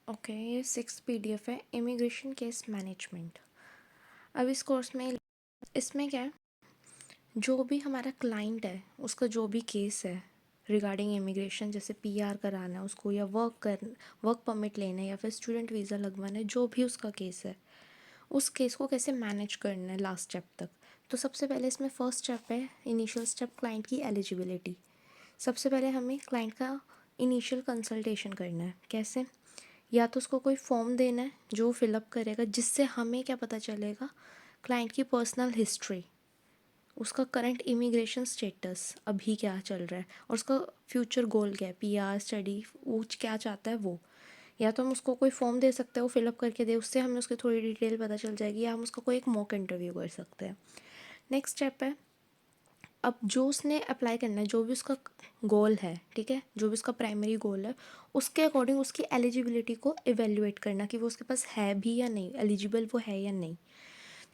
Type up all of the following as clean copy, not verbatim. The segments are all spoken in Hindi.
ओके, ये 6 PDF है, इमिग्रेशन केस मैनेजमेंट। अब इस कोर्स में इसमें क्या है, जो भी हमारा क्लाइंट है उसका जो भी केस है रिगार्डिंग इमिग्रेशन, जैसे PR कराना है उसको, या वर्क परमिट लेना है, या फिर स्टूडेंट वीज़ा लगवाना है, जो भी उसका केस है उस केस को कैसे मैनेज करना है लास्ट स्टेप तक। तो सबसे पहले इसमें फर्स्ट स्टेप है, इनिशियल स्टेप, क्लाइंट की एलिजिबिलिटी। सबसे पहले हमें क्लाइंट का इनिशियल कंसल्टेशन करना है। कैसे? या तो उसको कोई फॉर्म देना है जो फिलअप करेगा, जिससे हमें क्या पता चलेगा, क्लाइंट की पर्सनल हिस्ट्री, उसका करंट इमिग्रेशन स्टेटस अभी क्या चल रहा है, और उसका फ्यूचर गोल क्या है, PR स्टडी, वो क्या चाहता है वो। या तो हम उसको कोई फॉर्म दे सकते हैं, वो फिलअप करके दे, उससे हमें उसकी थोड़ी डिटेल पता चल जाएगी, या हम उसका कोई एक मॉक इंटरव्यू कर सकते हैं। नेक्स्ट स्टेप है, अब जो उसने अप्लाई करना है, जो भी उसका गोल है, ठीक है, जो भी उसका प्राइमरी गोल है, उसके अकॉर्डिंग उसकी एलिजिबिलिटी को इवेल्युएट करना कि वो उसके पास है भी या नहीं, एलिजिबल वो है या नहीं।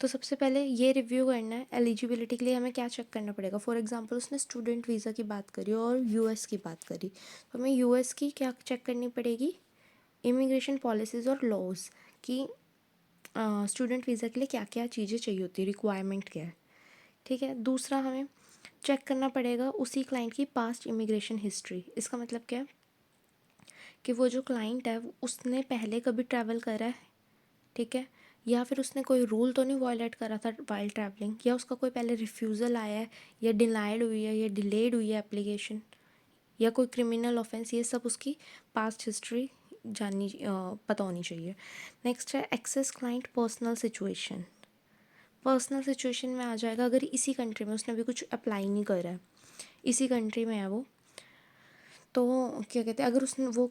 तो सबसे पहले ये रिव्यू करना है एलिजिबिलिटी के लिए, हमें क्या चेक करना पड़ेगा। फॉर एग्जांपल उसने स्टूडेंट वीज़ा की बात करी और US की बात करी, तो हमें US की क्या चेक करनी पड़ेगी, इमिग्रेशन पॉलिसीज़ और लॉज की, स्टूडेंट वीज़ा के लिए क्या क्या चीज़ें चाहिए होती है, रिक्वायरमेंट क्या है, ठीक है। दूसरा हमें चेक करना पड़ेगा उसी क्लाइंट की पास्ट इमिग्रेशन हिस्ट्री। इसका मतलब क्या है कि वो जो क्लाइंट है उसने पहले कभी ट्रैवल करा है, ठीक है, या फिर उसने कोई रूल तो नहीं वायलेट करा था वाइल ट्रैवलिंग, या उसका कोई पहले रिफ्यूज़ल आया है, या डिनाइड हुई है, या डिलेड हुई है एप्लीकेशन, या कोई क्रिमिनल ऑफेंस, ये सब उसकी पास्ट हिस्ट्री पता होनी चाहिए। नेक्स्ट है access client personal situation. Personal situation में आ जाएगा, अगर इसी कंट्री में उसने अभी कुछ अप्लाई नहीं करा है, इसी कंट्री में है वो, तो क्या कहते हैं, अगर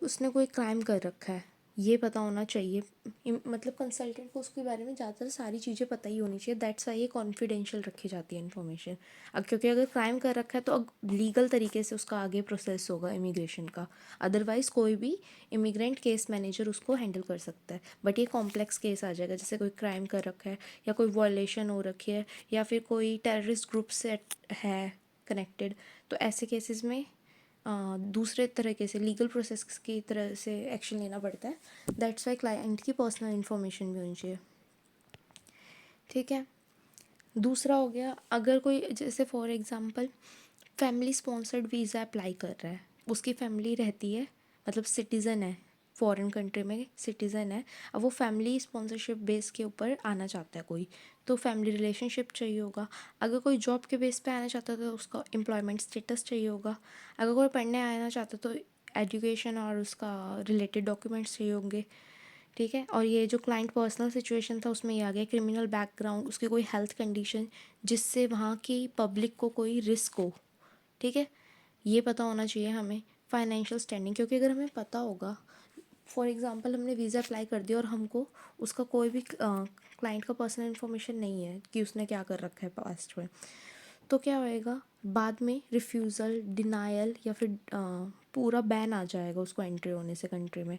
उसने कोई क्राइम कर रखा है, ये पता होना चाहिए। मतलब कंसल्टेंट को उसके बारे में ज़्यादातर सारी चीज़ें पता ही होनी चाहिए, दैट्स वाई ये कॉन्फिडेंशियल रखी जाती है इन्फॉर्मेशन। अब क्योंकि अगर क्राइम कर रखा है तो लीगल तरीके से उसका आगे प्रोसेस होगा इमिग्रेशन का, अदरवाइज़ कोई भी इमिग्रेंट केस मैनेजर उसको हैंडल कर सकता है। बट ये कॉम्प्लेक्स केस आ जाएगा, जैसे कोई क्राइम कर रखा है, या कोई वॉयलेशन हो रखी है, या फिर कोई टेररिस्ट ग्रुप से है कनेक्टेड, तो ऐसे केसेस में दूसरे तरीके से लीगल प्रोसेस की तरह से एक्शन लेना पड़ता है। दैट्स वाई क्लाइंट की पर्सनल इन्फॉर्मेशन भी होनी चाहिए, ठीक है। दूसरा हो गया, अगर कोई जैसे for example family sponsored visa apply कर रहा है, उसकी फैमिली रहती है, मतलब सिटीज़न है, फॉरेन कंट्री में सिटीज़न है, अब वो फैमिली स्पॉन्सरशिप बेस के ऊपर आना चाहता है कोई, तो फैमिली रिलेशनशिप चाहिए होगा। अगर कोई जॉब के बेस पे आना चाहता है तो उसका एम्प्लॉयमेंट स्टेटस चाहिए होगा। अगर कोई पढ़ने आना चाहता है तो एजुकेशन और उसका रिलेटेड डॉक्यूमेंट्स चाहिए होंगे, ठीक है। और ये जो क्लाइंट पर्सनल सिचुएशन था उसमें ये आ गया क्रिमिनल बैकग्राउंड, उसकी कोई हेल्थ कंडीशन जिससे वहाँ की पब्लिक को कोई रिस्क हो, ठीक है, ये पता होना चाहिए हमें। फाइनेंशियल स्टैंडिंग, क्योंकि अगर हमें पता होगा, फॉर एग्जांपल हमने वीज़ा अप्लाई कर दिया और हमको उसका कोई भी क्लाइंट का पर्सनल इन्फॉर्मेशन नहीं है कि उसने क्या कर रखा है पास्ट में, तो क्या होएगा, बाद में रिफ्यूज़ल, डिनायल, या फिर पूरा बैन आ जाएगा उसको एंट्री होने से कंट्री में।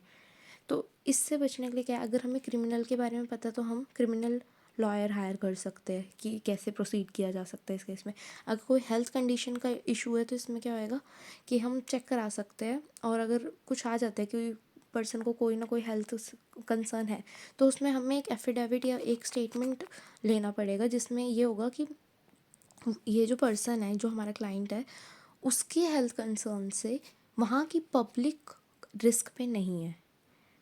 तो इससे बचने के लिए क्या है, अगर हमें क्रिमिनल के बारे में पता तो हम क्रिमिनल लॉयर हायर कर सकते हैं कि कैसे प्रोसीड किया जा सकता है इस केस में। अगर कोई हेल्थ कंडीशन का इशू है तो इसमें क्या होएगा कि हम चेक करा सकते हैं, और अगर कुछ आ जाता है कि पर्सन को कोई ना कोई हेल्थ कंसर्न है, तो उसमें हमें एक एफिडेविट या एक स्टेटमेंट लेना पड़ेगा, जिसमें ये होगा कि ये जो पर्सन है, जो हमारा क्लाइंट है, उसकी हेल्थ कंसर्न से वहाँ की पब्लिक रिस्क पे नहीं है।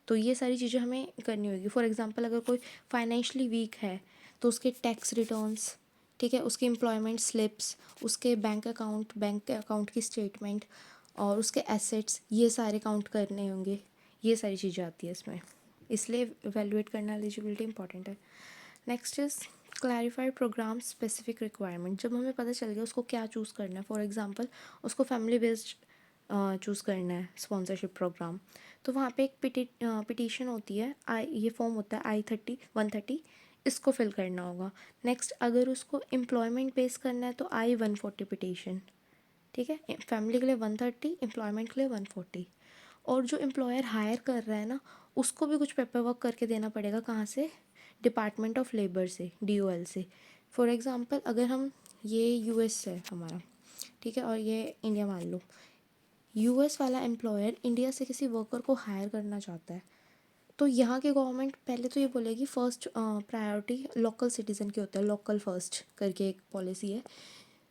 तो ये सारी चीज़ें हमें करनी होगी। फॉर एग्जांपल अगर कोई फाइनेंशियली वीक है तो उसके टैक्स रिटर्न्स, ठीक है, उसके एम्प्लॉयमेंट स्लिप्स, उसके बैंक अकाउंट की स्टेटमेंट, और उसके एसेट्स, ये सारे काउंट करने होंगे। ये सारी चीज़ें आती है इसमें, इसलिए इवेलुएट करना एलिजिबिलिटी इंपॉर्टेंट है। Next is clarified program specific requirement. जब हमें पता चल गया उसको क्या चूज़ करना है, फॉर एग्जांपल उसको फैमिली बेस्ड चूज़ करना है स्पॉन्सरशिप प्रोग्राम, तो वहाँ पे एक पिटीशन होती है, ये फॉर्म होता है I-130, इसको फिल करना होगा। नेक्स्ट अगर उसको एम्प्लॉयमेंट बेस करना है तो I-140 पिटीशन, ठीक है, फैमिली के लिए 130, एम्प्लॉयमेंट के लिए 140। और जो एम्प्लॉयर हायर कर रहा है ना, उसको भी कुछ पेपर वर्क करके देना पड़ेगा, कहाँ से, डिपार्टमेंट ऑफ लेबर से, DOL से। फॉर एग्ज़ाम्पल अगर हम, ये US है हमारा, ठीक है, और ये इंडिया मान लो, US वाला एम्प्लॉयर इंडिया से किसी वर्कर को हायर करना चाहता है, तो यहाँ की गवर्नमेंट पहले तो ये बोलेगी फर्स्ट प्रायोरिटी लोकल सिटीज़न के होता है, लोकल फर्स्ट करके एक पॉलिसी है।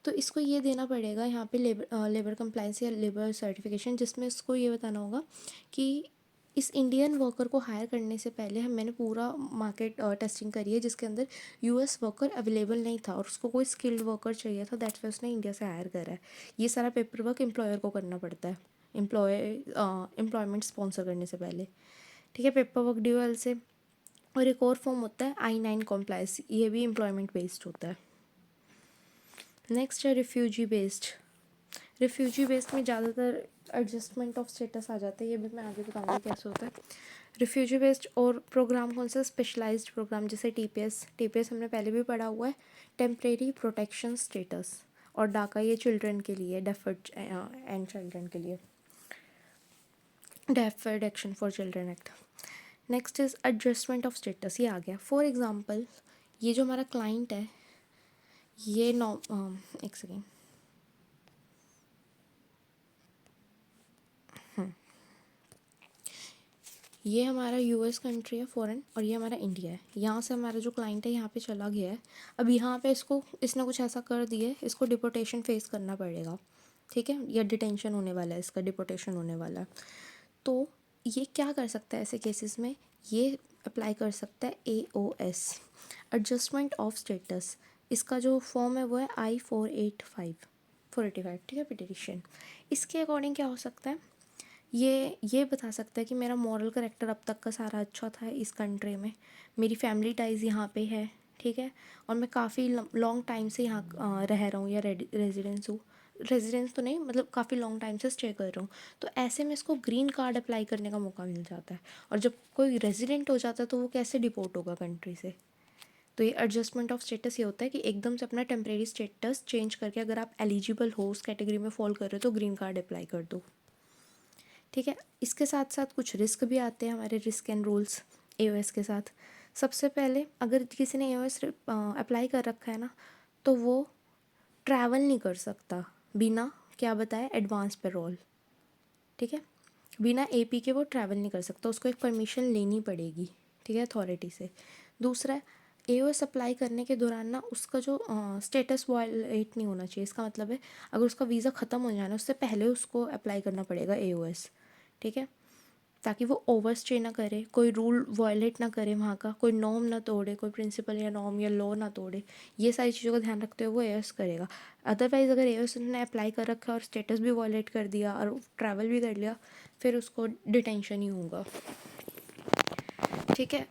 तो इसको ये देना पड़ेगा यहाँ पे लेबर कंप्लाइंस या लेबर सर्टिफिकेशन, जिसमें इसको ये बताना होगा कि इस इंडियन वर्कर को हायर करने से पहले मैंने पूरा मार्केट टेस्टिंग करी है, जिसके अंदर यूएस वर्कर अवेलेबल नहीं था और उसको कोई स्किल्ड वर्कर चाहिए था, दैट्स वाई उसने इंडिया से हायर करा है। ये सारा पेपर वर्क एम्प्लॉयर को करना पड़ता है एम्प्लॉयमेंट स्पॉन्सर करने से पहले, ठीक है, पेपर वर्क ड्यूअल से। और एक और फॉर्म होता है I-9 कॉम्प्लाइंस, ये भी एम्प्लॉयमेंट बेस्ड होता है। नेक्स्ट है रिफ्यूजी बेस्ड। रिफ्यूजी बेस्ड में ज़्यादातर एडजस्टमेंट ऑफ स्टेटस आ जाता है, ये भी मैं आगे बताऊंगी कैसे होता है। रिफ्यूजी बेस्ड और प्रोग्राम कौन सा, स्पेशलाइज्ड प्रोग्राम, जैसे टीपीएस हमने पहले भी पढ़ा हुआ है, टेम्परेरी प्रोटेक्शन स्टेटस। और डाका ये चिल्ड्रन के लिए, डेफर्ड एंड चिल्ड्रन के लिए, deferred action for children act. Next is adjustment of status, ये आ गया। फॉर एग्जांपल ये जो हमारा क्लाइंट है, ये एक सेकेंड, ये हमारा यूएस कंट्री है फॉरेन, और ये हमारा इंडिया है। यहाँ से हमारा जो क्लाइंट है यहाँ पे चला गया है, अब यहाँ पे इसने कुछ ऐसा कर दिया है, इसको डिपोटेशन फेस करना पड़ेगा, ठीक है, या डिटेंशन होने वाला है, इसका डिपोटेशन होने वाला है। तो ये क्या कर सकता है ऐसे केसेस में, ये अप्लाई कर सकता है AOS, एडजस्टमेंट ऑफ स्टेटस। इसका जो फॉर्म है वो है I-485, ठीक है, पिटिशन। इसके अकॉर्डिंग क्या हो सकता है, ये बता सकता है कि मेरा मॉरल करेक्टर अब तक का सारा अच्छा था इस कंट्री में, मेरी फैमिली टाइज़ यहाँ पे है, ठीक है, और मैं काफ़ी लॉन्ग टाइम से यहाँ रह रहा हूँ या रेजिडेंस तो नहीं, मतलब काफ़ी लॉन्ग टाइम से स्टे कर रहा हूँ। तो ऐसे में इसको ग्रीन कार्ड अप्लाई करने का मौका मिल जाता है। और जब कोई रेजिडेंट हो जाता है तो वो कैसे डिपोर्ट होगा कंट्री से। तो ये एडजस्टमेंट ऑफ स्टेटस ये होता है कि एकदम से अपना टेम्प्रेरी स्टेटस चेंज करके अगर आप एलिजिबल हो, उस कैटेगरी में फॉल कर रहे हो, तो ग्रीन कार्ड अप्लाई कर दो, ठीक है। इसके साथ साथ कुछ रिस्क भी आते हैं हमारे, रिस्क एंड रूल्स AOS के साथ। सबसे पहले अगर किसी ने AOS अप्लाई कर रखा है ना, तो वो ट्रैवल नहीं कर सकता बिना क्या बताए एडवांस पेरोल, ठीक है, बिना AP के वो ट्रैवल नहीं कर सकता, उसको एक परमिशन लेनी पड़ेगी, ठीक है, अथॉरिटी से। दूसरा, AOS अप्लाई करने के दौरान ना उसका जो स्टेटस वायलेट नहीं होना चाहिए। इसका मतलब है अगर उसका वीज़ा ख़त्म हो जाना उससे पहले उसको अप्लाई करना पड़ेगा AOS, ठीक है, ताकि वो ओवर स्टे ना करे, कोई रूल वायलेट ना करे, वहाँ का कोई नॉर्म ना तोड़े, कोई प्रिंसिपल या नॉर्म या लॉ ना तोड़े। ये सारी चीज़ों का ध्यान रखते हुए वो AOS करेगा। अदरवाइज़ अगर AOS ने अप्लाई कर रखा है और स्टेटस भी वायलेट कर दिया और ट्रैवल भी कर लिया, फिर उसको डिटेंशन ही होगा, ठीक है।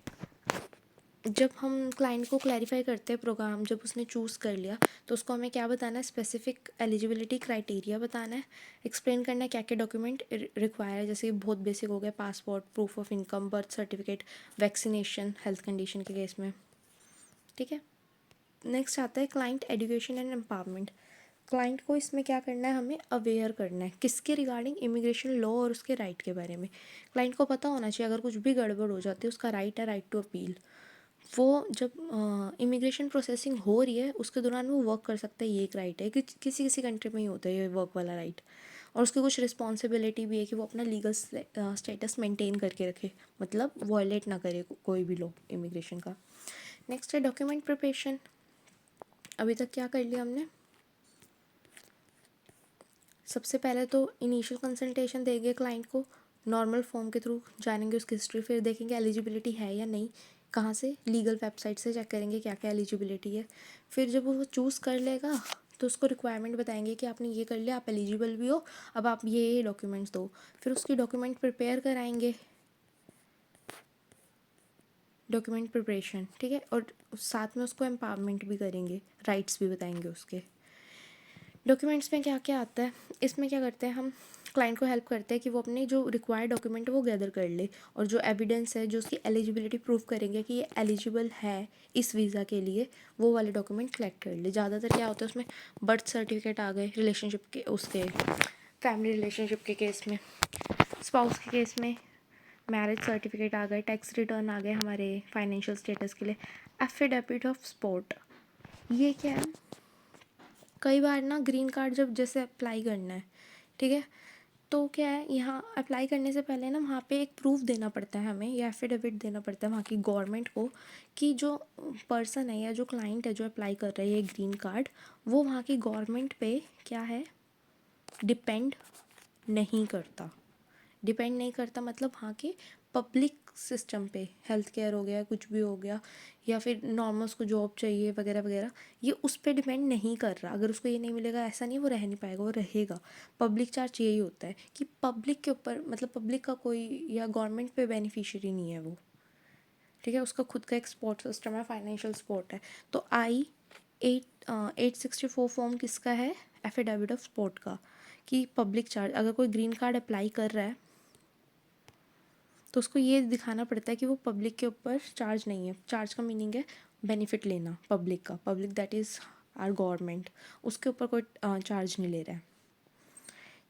जब हम क्लाइंट को क्लैरिफाई करते हैं प्रोग्राम, जब उसने चूज़ कर लिया, तो उसको हमें क्या बताना है, स्पेसिफिक एलिजिबिलिटी क्राइटेरिया बताना है, एक्सप्लेन करना है क्या क्या डॉक्यूमेंट रिक्वायर है, जैसे बहुत बेसिक हो गया, passport, proof of income, birth certificate, vaccination health condition के केस में, ठीक है। नेक्स्ट आता है client education and empowerment. Client को इसमें क्या करना है, हमें अवेयर करना है किसके रिगार्डिंग, इमिग्रेशन लॉ और उसके राइट के बारे में। क्लाइंट को पता होना चाहिए अगर कुछ भी गड़बड़ हो जाती है, उसका राइट है, राइट टू अपील। वो जब इमिग्रेशन प्रोसेसिंग हो रही है उसके दौरान वो वर्क कर सकता है, ये एक राइट है कि किसी किसी कंट्री में ही होता है ये वर्क वाला राइट। और उसकी कुछ रिस्पॉन्सिबिलिटी भी है कि वो अपना लीगल स्टेटस मेंटेन करके रखे, मतलब वॉयलेट ना करे कोई भी लॉ इमिग्रेशन का। नेक्स्ट है डॉक्यूमेंट प्रिपरेशन। अभी तक क्या कर लिया हमने, सबसे पहले तो इनिशियल कंसल्टेशन देंगे क्लाइंट को, नॉर्मल फॉर्म के थ्रू जानेंगे उसकी हिस्ट्री, फिर देखेंगे एलिजिबिलिटी है या नहीं, कहाँ से, लीगल वेबसाइट से चेक करेंगे क्या क्या एलिजिबिलिटी है। फिर जब वो चूज़ कर लेगा तो उसको रिक्वायरमेंट बताएंगे कि आपने ये कर लिया, आप एलिजिबल भी हो, अब आप ये डॉक्यूमेंट्स दो। फिर उसकी डॉक्यूमेंट प्रिपेयर कराएंगे, डॉक्यूमेंट प्रिपरेशन, ठीक है, और साथ में उसको एम्पावरमेंट भी करेंगे, राइट्स भी बताएंगे उसके। डॉक्यूमेंट्स में क्या क्या आता है, इसमें क्या करते हैं हम, क्लाइंट को हेल्प करते हैं कि वो अपने जो रिक्वायर्ड डॉक्यूमेंट है वो गैदर कर ले, और जो एविडेंस है जो उसकी एलिजिबिलिटी प्रूव करेंगे कि ये एलिजिबल है इस वीज़ा के लिए, वो वाले डॉक्यूमेंट कलेक्ट कर ले। ज़्यादातर क्या होता है उसमें, बर्थ सर्टिफिकेट आ गए रिलेशनशिप के, उसके फैमिली रिलेशनशिप के केस में, स्पाउस के केस में मैरिज सर्टिफिकेट आ गए, टैक्स रिटर्न आ गए हमारे फाइनेंशियल स्टेटस के लिए, एफिडेविट ऑफ सपोर्ट। ये क्या है, कई बार ना ग्रीन कार्ड जब जैसे अप्लाई करना है, ठीक है, तो क्या है, यहाँ अप्लाई करने से पहले ना वहाँ पे एक प्रूफ देना पड़ता है हमें, या एफिडेविट देना पड़ता है वहाँ की गवर्नमेंट को, कि जो पर्सन है या जो क्लाइंट है जो अप्लाई कर रहा है ये ग्रीन कार्ड, वो वहाँ की गवर्नमेंट पे क्या है, डिपेंड नहीं करता। डिपेंड नहीं करता मतलब वहाँ के पब्लिक सिस्टम पे, हेल्थ केयर हो गया, कुछ भी हो गया, या फिर नॉर्मल उसको जॉब चाहिए वगैरह वगैरह, ये उस पर डिपेंड नहीं कर रहा। अगर उसको ये नहीं मिलेगा ऐसा नहीं वो रह नहीं पाएगा, वो रहेगा। पब्लिक चार्ज यही होता है कि पब्लिक के ऊपर, मतलब पब्लिक का कोई या गवर्नमेंट पे बेनिफिशियरी नहीं है वो, ठीक है। उसका खुद का एक सपोर्ट सिस्टम है, फाइनेंशियल सपोर्ट है। तो I-864 फॉर्म किसका है, एफिडेविट ऑफ सपोर्ट का, कि पब्लिक चार्ज, अगर कोई ग्रीन कार्ड अप्लाई कर रहा है तो उसको ये दिखाना पड़ता है कि वो पब्लिक के ऊपर चार्ज नहीं है। चार्ज का मीनिंग है बेनिफिट लेना पब्लिक का, public that is our government, उसके ऊपर कोई चार्ज नहीं ले रहा है,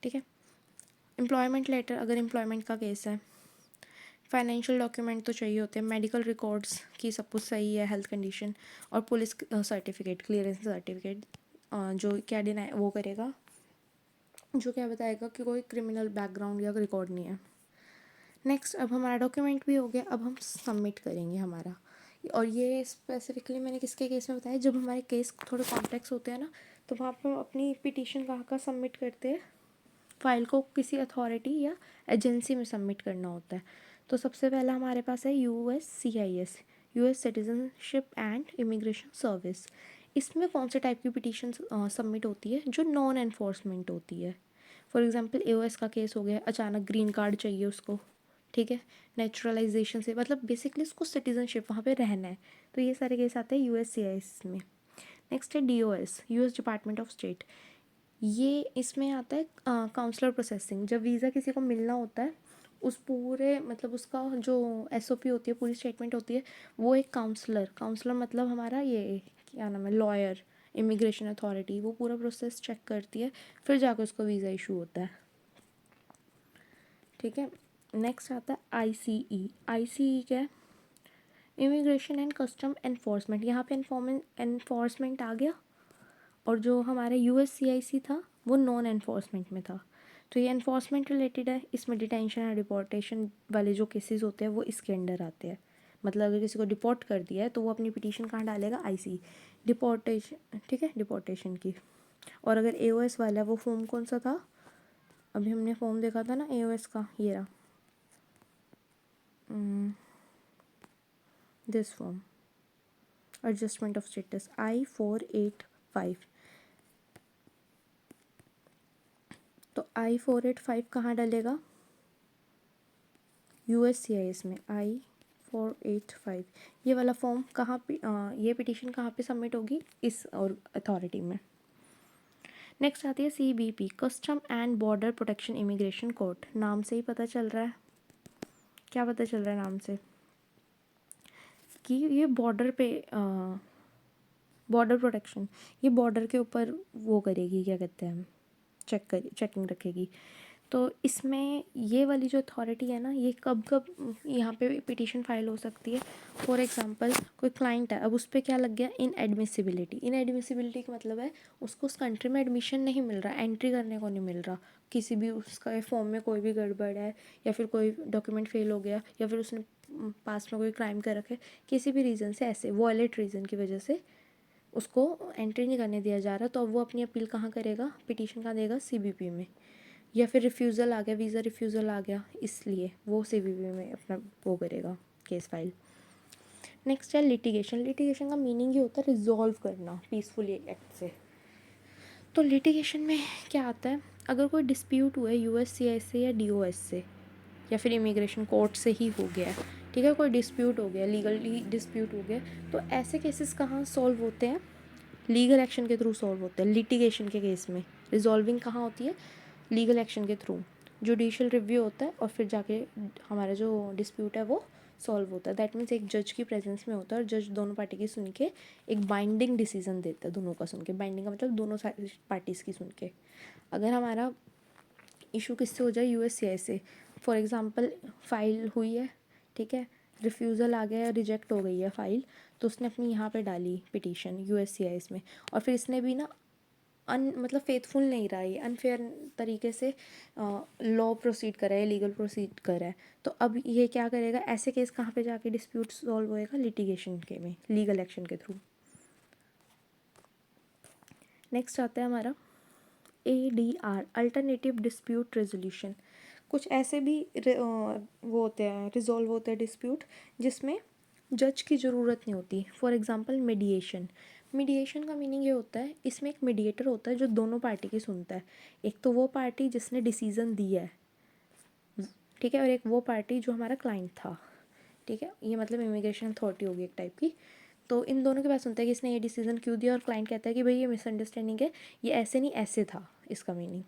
ठीक है। एम्प्लॉयमेंट लेटर, अगर एम्प्लॉयमेंट का केस है, फाइनेंशियल डॉक्यूमेंट तो चाहिए होते हैं, मेडिकल रिकॉर्ड्स की सब कुछ सही है, हेल्थ कंडीशन, और पुलिस सर्टिफिकेट, क्लियरेंस सर्टिफिकेट, जो क्या डिनाई वो करेगा, जो क्या बताएगा कि कोई क्रिमिनल बैकग्राउंड या रिकॉर्ड नहीं है। नेक्स्ट, अब हमारा डॉक्यूमेंट भी हो गया, अब हम सबमिट करेंगे हमारा। और ये स्पेसिफिकली मैंने किसके केस में बताया, जब हमारे केस थोड़े कॉम्प्लेक्स होते हैं ना, तो वहाँ पर हम अपनी पिटीशन कहाँ का सबमिट करते हैं, फाइल को किसी अथॉरिटी या एजेंसी में सबमिट करना होता है। तो सबसे पहला हमारे पास है USCIS, US citizenship and immigration service. इसमें कौन से टाइप की पिटीशन सबमिट होती है, जो नॉन एनफोर्समेंट होती है। फॉर एग्जांपल AOS का केस हो गया, अचानक ग्रीन कार्ड चाहिए उसको, ठीक है, नेचुरलाइजेशन से, मतलब बेसिकली उसको सिटीजनशिप वहाँ पे रहना है, तो ये सारे केस आते हैं USCIS में। नेक्स्ट है DOS, US department of state. ये इसमें आता है काउंसलर प्रोसेसिंग, जब वीज़ा किसी को मिलना होता है, उस पूरे मतलब उसका जो SOP होती है, पूरी स्टेटमेंट होती है, वो एक काउंसलर मतलब हमारा ये क्या नाम है, लॉयर, इमिग्रेशन अथॉरिटी, वो पूरा प्रोसेस चेक करती है, फिर जाकर उसको वीज़ा इशू होता है, ठीक है। नेक्स्ट आता है ICE क्या है, इमिग्रेशन एंड कस्टम एनफोर्समेंट। यहाँ पे एनफोर्समेंट आ गया, और जो हमारे USCIC था वो नॉन एनफोर्समेंट में था। तो ये एनफोर्समेंट रिलेटेड है, इसमें डिटेंशन और डिपोर्टेशन वाले जो केसेस होते हैं वो इसके अंडर आते हैं। मतलब अगर किसी को डिपोर्ट कर दिया है तो वो अपनी पिटीशन कहाँ डालेगा, IC, डिपोर्टेशन, ठीक है, डिपोर्टेशन की। और अगर AOS वाला है, वो फॉर्म कौन सा था, अभी हमने फॉर्म देखा था ना AOS का, ये रहा, this form, adjustment of status I-485। तो I-485 कहाँ डलेगा, USCIS में I-485। ये वाला फॉर्म कहाँ पे, ये पिटीशन कहाँ पे सबमिट होगी, इस और अथॉरिटी में। नेक्स्ट आती है CBP, custom and border protection immigration court. नाम से ही पता चल रहा है, क्या पता चल रहा है नाम से, कि ये बॉर्डर पे बॉर्डर प्रोटेक्शन, ये बॉर्डर के ऊपर वो करेगी, क्या कहते हैं, चेकिंग रखेगी। तो इसमें ये वाली जो अथॉरिटी है ना, ये कब कब यहाँ पे पिटीशन फाइल हो सकती है। फॉर एग्जांपल कोई क्लाइंट है, अब उस पर क्या लग गया, इनएडमिसिबिलिटी का मतलब है उसको उस कंट्री में एडमिशन नहीं मिल रहा, एंट्री करने को नहीं मिल रहा, किसी भी उसका फॉर्म में कोई भी गड़बड़ है, या फिर कोई डॉक्यूमेंट फेल हो गया, या फिर उसने पास में कोई क्राइम कर रखे, किसी भी रीज़न से, ऐसे वॉयलेट रीज़न की वजह से उसको एंट्री नहीं करने दिया जा रहा, तो अब वो अपनी अपील कहाँ करेगा, पिटीशन कहाँ देगा, CBP में। या फिर रिफ्यूज़ल आ गया, वीज़ा रिफ्यूज़ल आ गया, इसलिए वो CBP में अपना वो करेगा केस फाइल। नेक्स्ट है लिटिगेशन का मीनिंग ये होता है रिजॉल्व करना पीसफुली एक्ट से। तो लिटिगेशन में क्या आता है, अगर कोई डिस्प्यूट हुआ है USCIS से या DOS से, या फिर इमिग्रेशन कोर्ट से ही हो गया है, ठीक है, कोई डिस्प्यूट हो गया, लीगली डिस्प्यूट हो गया, तो ऐसे केसेस कहाँ सॉल्व होते हैं, लीगल एक्शन के थ्रू सॉल्व होते हैं। लिटिगेशन के केस में रिजॉल्विंग कहाँ होती है, लीगल एक्शन के थ्रू, जुडिशियल रिव्यू होता है, और फिर जाके हमारा जो डिस्प्यूट है वो सॉल्व होता है। दैट मीन्स एक जज की प्रेजेंस में होता है, और जज दोनों पार्टी की सुन के एक बाइंडिंग डिसीजन देता है, दोनों का सुन के, बाइंडिंग का मतलब दोनों पार्टीज़ की सुन के। अगर हमारा इशू किससे हो जाए, USCIS से, फॉर एग्ज़ाम्पल फ़ाइल हुई है, ठीक है, रिफ्यूज़ल आ गया, रिजेक्ट हो गई है फ़ाइल, तो उसने अपनी यहाँ पे डाली पिटीशन USCIS में, और फिर इसने भी ना मतलब फेथफुल नहीं रहा, ये अनफेयर तरीके से लॉ प्रोसीड कर रहा है, लीगल प्रोसीड कर रहा है। तो अब ये क्या करेगा, ऐसे केस कहाँ पे जाके डिस्प्यूट सॉल्व होएगा, लिटिगेशन के में, लीगल एक्शन के थ्रू। नेक्स्ट आता है हमारा ADR, अल्टरनेटिव डिस्प्यूट रेजोल्यूशन। कुछ ऐसे भी वो होते हैं, रिजॉल्व होते हैं डिस्प्यूट जिसमें जज की ज़रूरत नहीं होती। For example mediation. मीडिएशन का मीनिंग ये होता है, इसमें एक मीडिएटर होता है जो दोनों पार्टी की सुनता है। एक तो वो पार्टी जिसने डिसीज़न दिया है, ठीक है, और एक वो पार्टी जो हमारा क्लाइंट था, ठीक है। ये मतलब इमिग्रेशन अथॉरिटी होगी एक टाइप की। तो इन दोनों के पास सुनता है कि इसने ये डिसीज़न क्यों दिया, और क्लाइंट कहता है कि भाई ये मिसअंडरस्टैंडिंग है, ये ऐसे नहीं ऐसे था, इसका मीनिंग।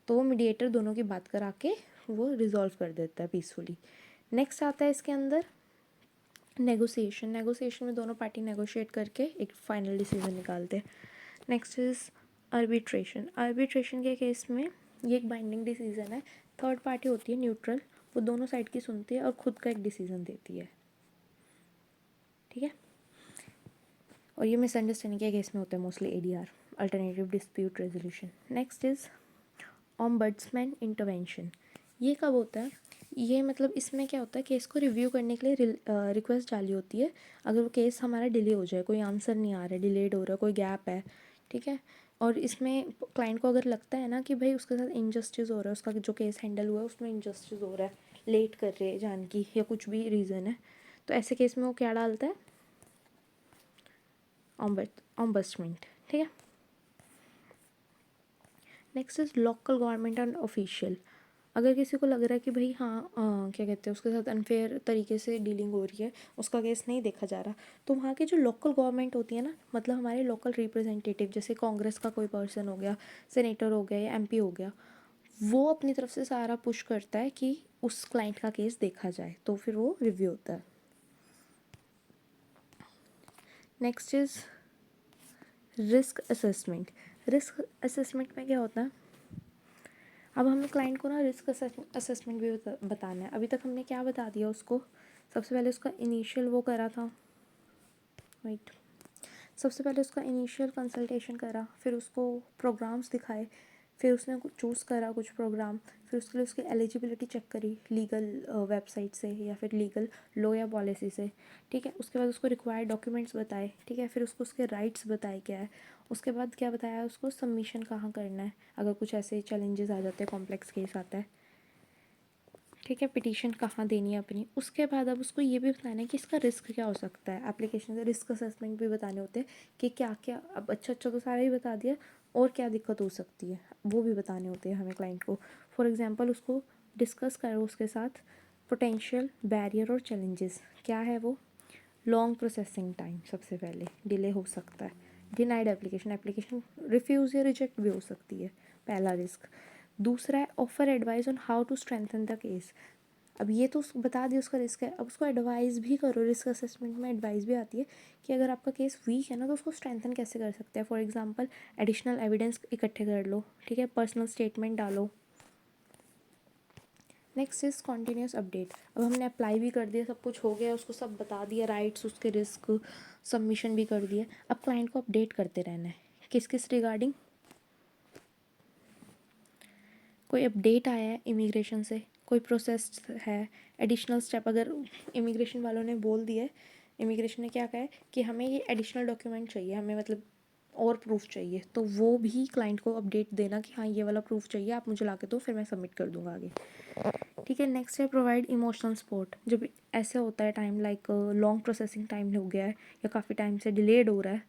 तो वो मीडिएटर दोनों की बात करा के वो रिजॉल्व कर देता है पीसफुली। नेक्स्ट आता है इसके अंदर नेगोशिएशन। नेगोशिएशन में दोनों पार्टी नेगोशिएट करके एक फाइनल डिसीजन निकालते हैं। Next is arbitration. आर्बिट्रेशन के केस में ये एक बाइंडिंग डिसीजन है, थर्ड पार्टी होती है न्यूट्रल, वो दोनों साइड की सुनती है और खुद का एक डिसीजन देती है, ठीक है। और ये मिसअंडरस्टैंडिंग के केस में होता है mostly ADR, alternative dispute resolution. Next is ombudsman intervention. ये कब होता है, ये मतलब इसमें क्या होता है, केस को रिव्यू करने के लिए रिक्वेस्ट डाली होती है। अगर वो केस हमारा डिले हो जाए, कोई आंसर नहीं आ रहा है, डिलेड हो रहा है, कोई गैप है, ठीक है, और इसमें क्लाइंट को अगर लगता है ना कि भाई उसके साथ इनजस्टिस हो रहा है, उसका जो केस हैंडल हुआ है उसमें इनजस्टिस हो रहा है, लेट कर रहे हैं जान की, या कुछ भी रीज़न है, तो ऐसे केस में वो क्या डालता है, ऑम्बड्समेंट, ठीक है। Next is local government and official. अगर किसी को लग रहा है कि भाई हाँ क्या कहते हैं, उसके साथ अनफेयर तरीके से डीलिंग हो रही है, उसका केस नहीं देखा जा रहा, तो वहाँ की जो लोकल गवर्नमेंट होती है ना, मतलब हमारे लोकल रिप्रेजेंटेटिव, जैसे कांग्रेस का कोई पर्सन हो गया, सेनेटर हो गया या MP हो गया, वो अपनी तरफ से सारा पुश करता है कि उस क्लाइंट का केस देखा जाए, तो फिर वो रिव्यू होता है। Next is risk assessment. Risk assessment में क्या होता है, अब हमें क्लाइंट को ना रिस्क असेसमेंट भी बताना है। अभी तक हमने क्या बता दिया उसको, सबसे पहले उसका इनिशियल वो करा था, वेट, सबसे पहले उसका इनिशियल कंसल्टेशन करा, फिर उसको प्रोग्राम्स दिखाए, फिर उसने चूज़ करा कुछ प्रोग्राम, फिर उसके लिए उसकी एलिजिबिलिटी चेक करी लीगल वेबसाइट से या फिर लीगल लॉ या पॉलिसी से, ठीक है। उसके बाद उसको रिक्वायर्ड डॉक्यूमेंट्स बताए, ठीक है, फिर उसको उसके राइट्स बताए क्या है। उसके बाद क्या बताया उसको, सबमिशन कहाँ करना है अगर कुछ ऐसे चैलेंजेस आ जाते हैं, कॉम्प्लेक्स केस आता है, ठीक है, पिटीशन कहाँ देनी है अपनी। उसके बाद अब उसको ये भी बताना है कि इसका रिस्क क्या हो सकता है, एप्लीकेशन से रिस्क असेसमेंट भी बताने होते हैं कि क्या क्या, अब अच्छा तो सारा ही बता दिया, और क्या दिक्कत हो सकती है वो भी बताने होते हैं हमें क्लाइंट को। फॉर एग्जांपल उसको डिस्कस करो उसके साथ पोटेंशियल बैरियर और चैलेंजेस क्या है वो, लॉन्ग प्रोसेसिंग टाइम, सबसे पहले डिले हो सकता है, डिनाइड एप्लीकेशन, एप्लीकेशन रिफ्यूज़ या रिजेक्ट भी हो सकती है, पहला रिस्क। दूसरा है offer advice on how to strengthen the case. अब ये तो बता दिया उसका रिस्क है, अब उसको एडवाइस भी करो, रिस्क असेसमेंट में एडवाइस भी आती है कि अगर आपका केस वीक है ना तो उसको स्ट्रेंथन कैसे कर सकते हैं। फॉर एग्जांपल एडिशनल एविडेंस इकट्ठे कर लो, ठीक है, पर्सनल स्टेटमेंट डालो। Next is continuous update. अब हमने अप्लाई भी कर दिया, सब कुछ हो गया, उसको सब बता दिया, राइट्स, उसके रिस्क, सबमिशन भी कर दिया। अब क्लाइंट को अपडेट करते रहना है, किस किस रिगार्डिंग, कोई अपडेट आया है इमिग्रेशन से, कोई प्रोसेस है, एडिशनल स्टेप, अगर इमिग्रेशन वालों ने बोल दिया है, इमिग्रेशन ने क्या कहा है कि हमें ये एडिशनल डॉक्यूमेंट चाहिए, हमें मतलब और प्रूफ चाहिए, तो वो भी क्लाइंट को अपडेट देना कि हाँ ये वाला प्रूफ चाहिए, आप मुझे ला के दो, फिर मैं सबमिट कर दूँगा आगे, ठीक है। नेक्स्ट है प्रोवाइड इमोशनल सपोर्ट। जब ऐसे होता है time like long processing time हो गया है या काफ़ी टाइम से डिलेड हो रहा है,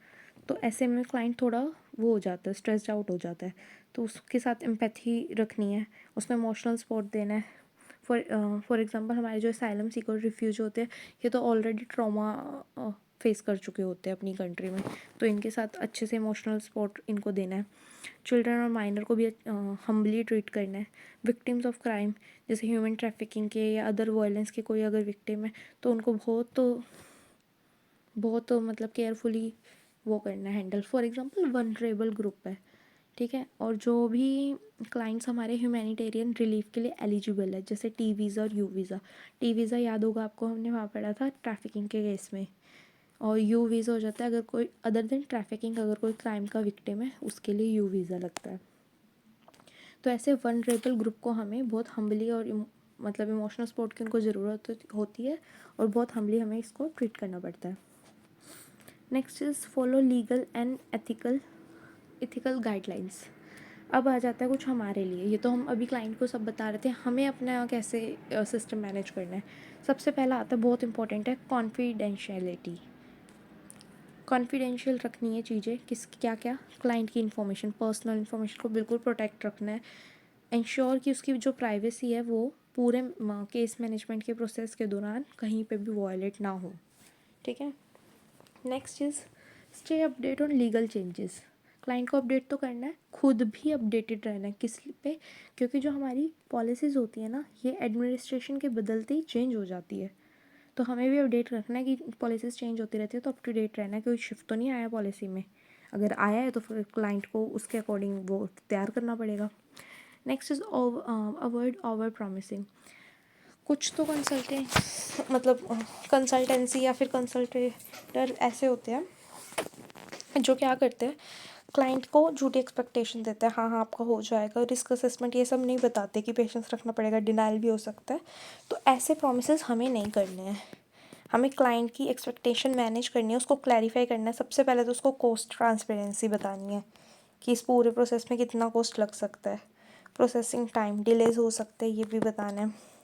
तो ऐसे में क्लाइंट थोड़ा वो हो जाता है, स्ट्रेस्ड आउट हो जाता है, तो उसके साथ एम्पैथी रखनी है, उसमें इमोशनल सपोर्ट देना है। फॉर एग्जांपल हमारे जो असाइलम सीकर रिफ्यूज होते हैं, ये तो ऑलरेडी ट्रॉमा फेस कर चुके होते हैं अपनी कंट्री में, तो इनके साथ अच्छे से इमोशनल सपोर्ट इनको देना है। चिल्ड्रन और माइनर को भी हम्बली ट्रीट करना है। विक्टिम्स ऑफ क्राइम, जैसे ह्यूमन ट्रैफिकिंग के या अदर वायलेंस के कोई अगर विक्टिम है, तो उनको बहुत बहुत मतलब केयरफुली वो करना है handle. For example vulnerable group है, ठीक है, और जो भी क्लाइंट्स हमारे ह्यूमैनिटेरियन रिलीफ के लिए एलिजिबल है, जैसे T वीज़ा और U वीज़ा। T वीज़ा याद होगा आपको, हमने वहाँ पढ़ा था ट्रैफिकिंग के केस में, और यू वीज़ा हो जाता है अगर कोई अदर देन ट्रैफिकिंग, अगर कोई क्राइम का विक्टिम है उसके लिए यू वीज़ा लगता है। तो ऐसे वनरेबल ग्रुप को हमें बहुत हम्बली और मतलब इमोशनल सपोर्ट की उनको ज़रूरत होती है और बहुत हम्बली हमें इसको ट्रीट करना पड़ता है। Next is follow legal and ethical guidelines. अब आ जाता है कुछ हमारे लिए, ये तो हम अभी क्लाइंट को सब बता रहे थे, हमें अपना कैसे सिस्टम मैनेज करना है। सबसे पहला आता है, बहुत इंपॉर्टेंट है, कॉन्फिडेंशियलिटी। कॉन्फिडेंशियल रखनी है चीज़ें, किस क्या क्या, क्लाइंट की इन्फॉर्मेशन, पर्सनल इन्फॉर्मेशन को बिल्कुल प्रोटेक्ट रखना है। इंश्योर कि उसकी जो प्राइवेसी है वो पूरे केस मैनेजमेंट के प्रोसेस के दौरान कहीं पे भी वायलेट ना हो। ठीक है। Next is stay update on legal changes. Client को अपडेट तो करना है, खुद भी अपडेटेड रहना है किस पे, क्योंकि जो हमारी पॉलिसीज़ होती है ना, ये एडमिनिस्ट्रेशन के बदलते ही चेंज हो जाती है। तो हमें भी अपडेट रखना है कि पॉलिसीज़ चेंज होती रहती है, तो अप टू डेट रहना है, कोई शिफ्ट तो नहीं आया पॉलिसी में। अगर आया है तो फिर क्लाइंट को उसके अकॉर्डिंग वो तैयार करना पड़ेगा। Next is avoid over promising. कुछ तो कंसल्टेंसी या फिर कंसल्टेटर ऐसे होते हैं जो क्या करते हैं, क्लाइंट को झूठी एक्सपेक्टेशन देते हैं, हाँ हाँ आपका हो जाएगा, रिस्क असेसमेंट ये सब नहीं बताते कि पेशेंस रखना पड़ेगा, डिनाइल भी हो सकता है। तो ऐसे प्रोमिसेस हमें नहीं करने हैं। हमें क्लाइंट की एक्सपेक्टेशन मैनेज करनी है, उसको क्लैरिफाई करना है। सबसे पहले तो उसको कॉस्ट ट्रांसपेरेंसी बतानी है कि इस पूरे प्रोसेस में कितना कॉस्ट लग सकता है, प्रोसेसिंग टाइम डिलेज हो सकते हैं, ये भी बताना है।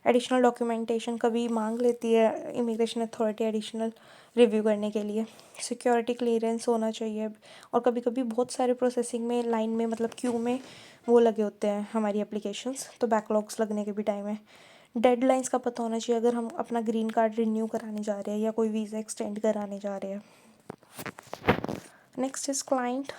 एडिशनल डॉक्यूमेंटेशन कभी मांग लेती है इमिग्रेशन अथॉरिटी एडिशनल रिव्यू करने के लिए। सिक्योरिटी क्लियरेंस होना चाहिए। और कभी कभी बहुत सारे प्रोसेसिंग में लाइन में मतलब क्यू में वो लगे होते हैं हमारी एप्लीकेशंस, तो बैकलॉग्स लगने के भी टाइम है। डेडलाइंस का पता होना चाहिए अगर हम अपना ग्रीन कार्ड रिन्यू कराने जा रहे हैं या कोई वीज़ा एक्सटेंड कराने जा रहे हैं। नेक्स्ट इज क्लाइंट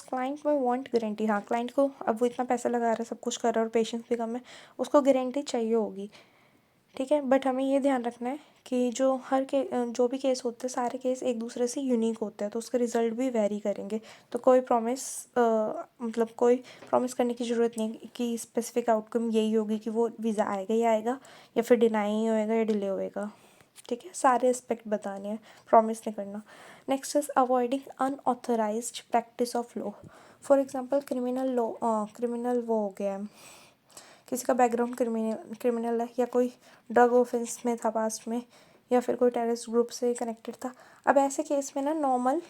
क्लाइंट में वांट गारंटी। हाँ, क्लाइंट को अब वो इतना पैसा लगा रहा है, सब कुछ कर रहा है और पेशेंस भी कम है, उसको गारंटी चाहिए होगी। ठीक है, बट हमें ये ध्यान रखना है कि जो भी केस होते हैं सारे केस एक दूसरे से यूनिक होते हैं, तो उसके रिज़ल्ट भी वेरी करेंगे। तो कोई प्रॉमिस करने की ज़रूरत नहीं कि स्पेसिफिक आउटकम यही होगी कि वो वीज़ा आएगा ही आएगा या फिर डिनाई ही होएगा या डिले होएगा। ठीक है, सारे एस्पेक्ट बताने हैं, प्रॉमिस नहीं करना। Next is avoiding unauthorised practice of law. For example criminal वो हो गया है, किसी का बैकग्राउंड क्रिमिनल है या कोई ड्रग ऑफेंस में था पास्ट में या फिर कोई टेररिस्ट ग्रुप से कनेक्टेड था। अब ऐसे केस में ना नॉर्मल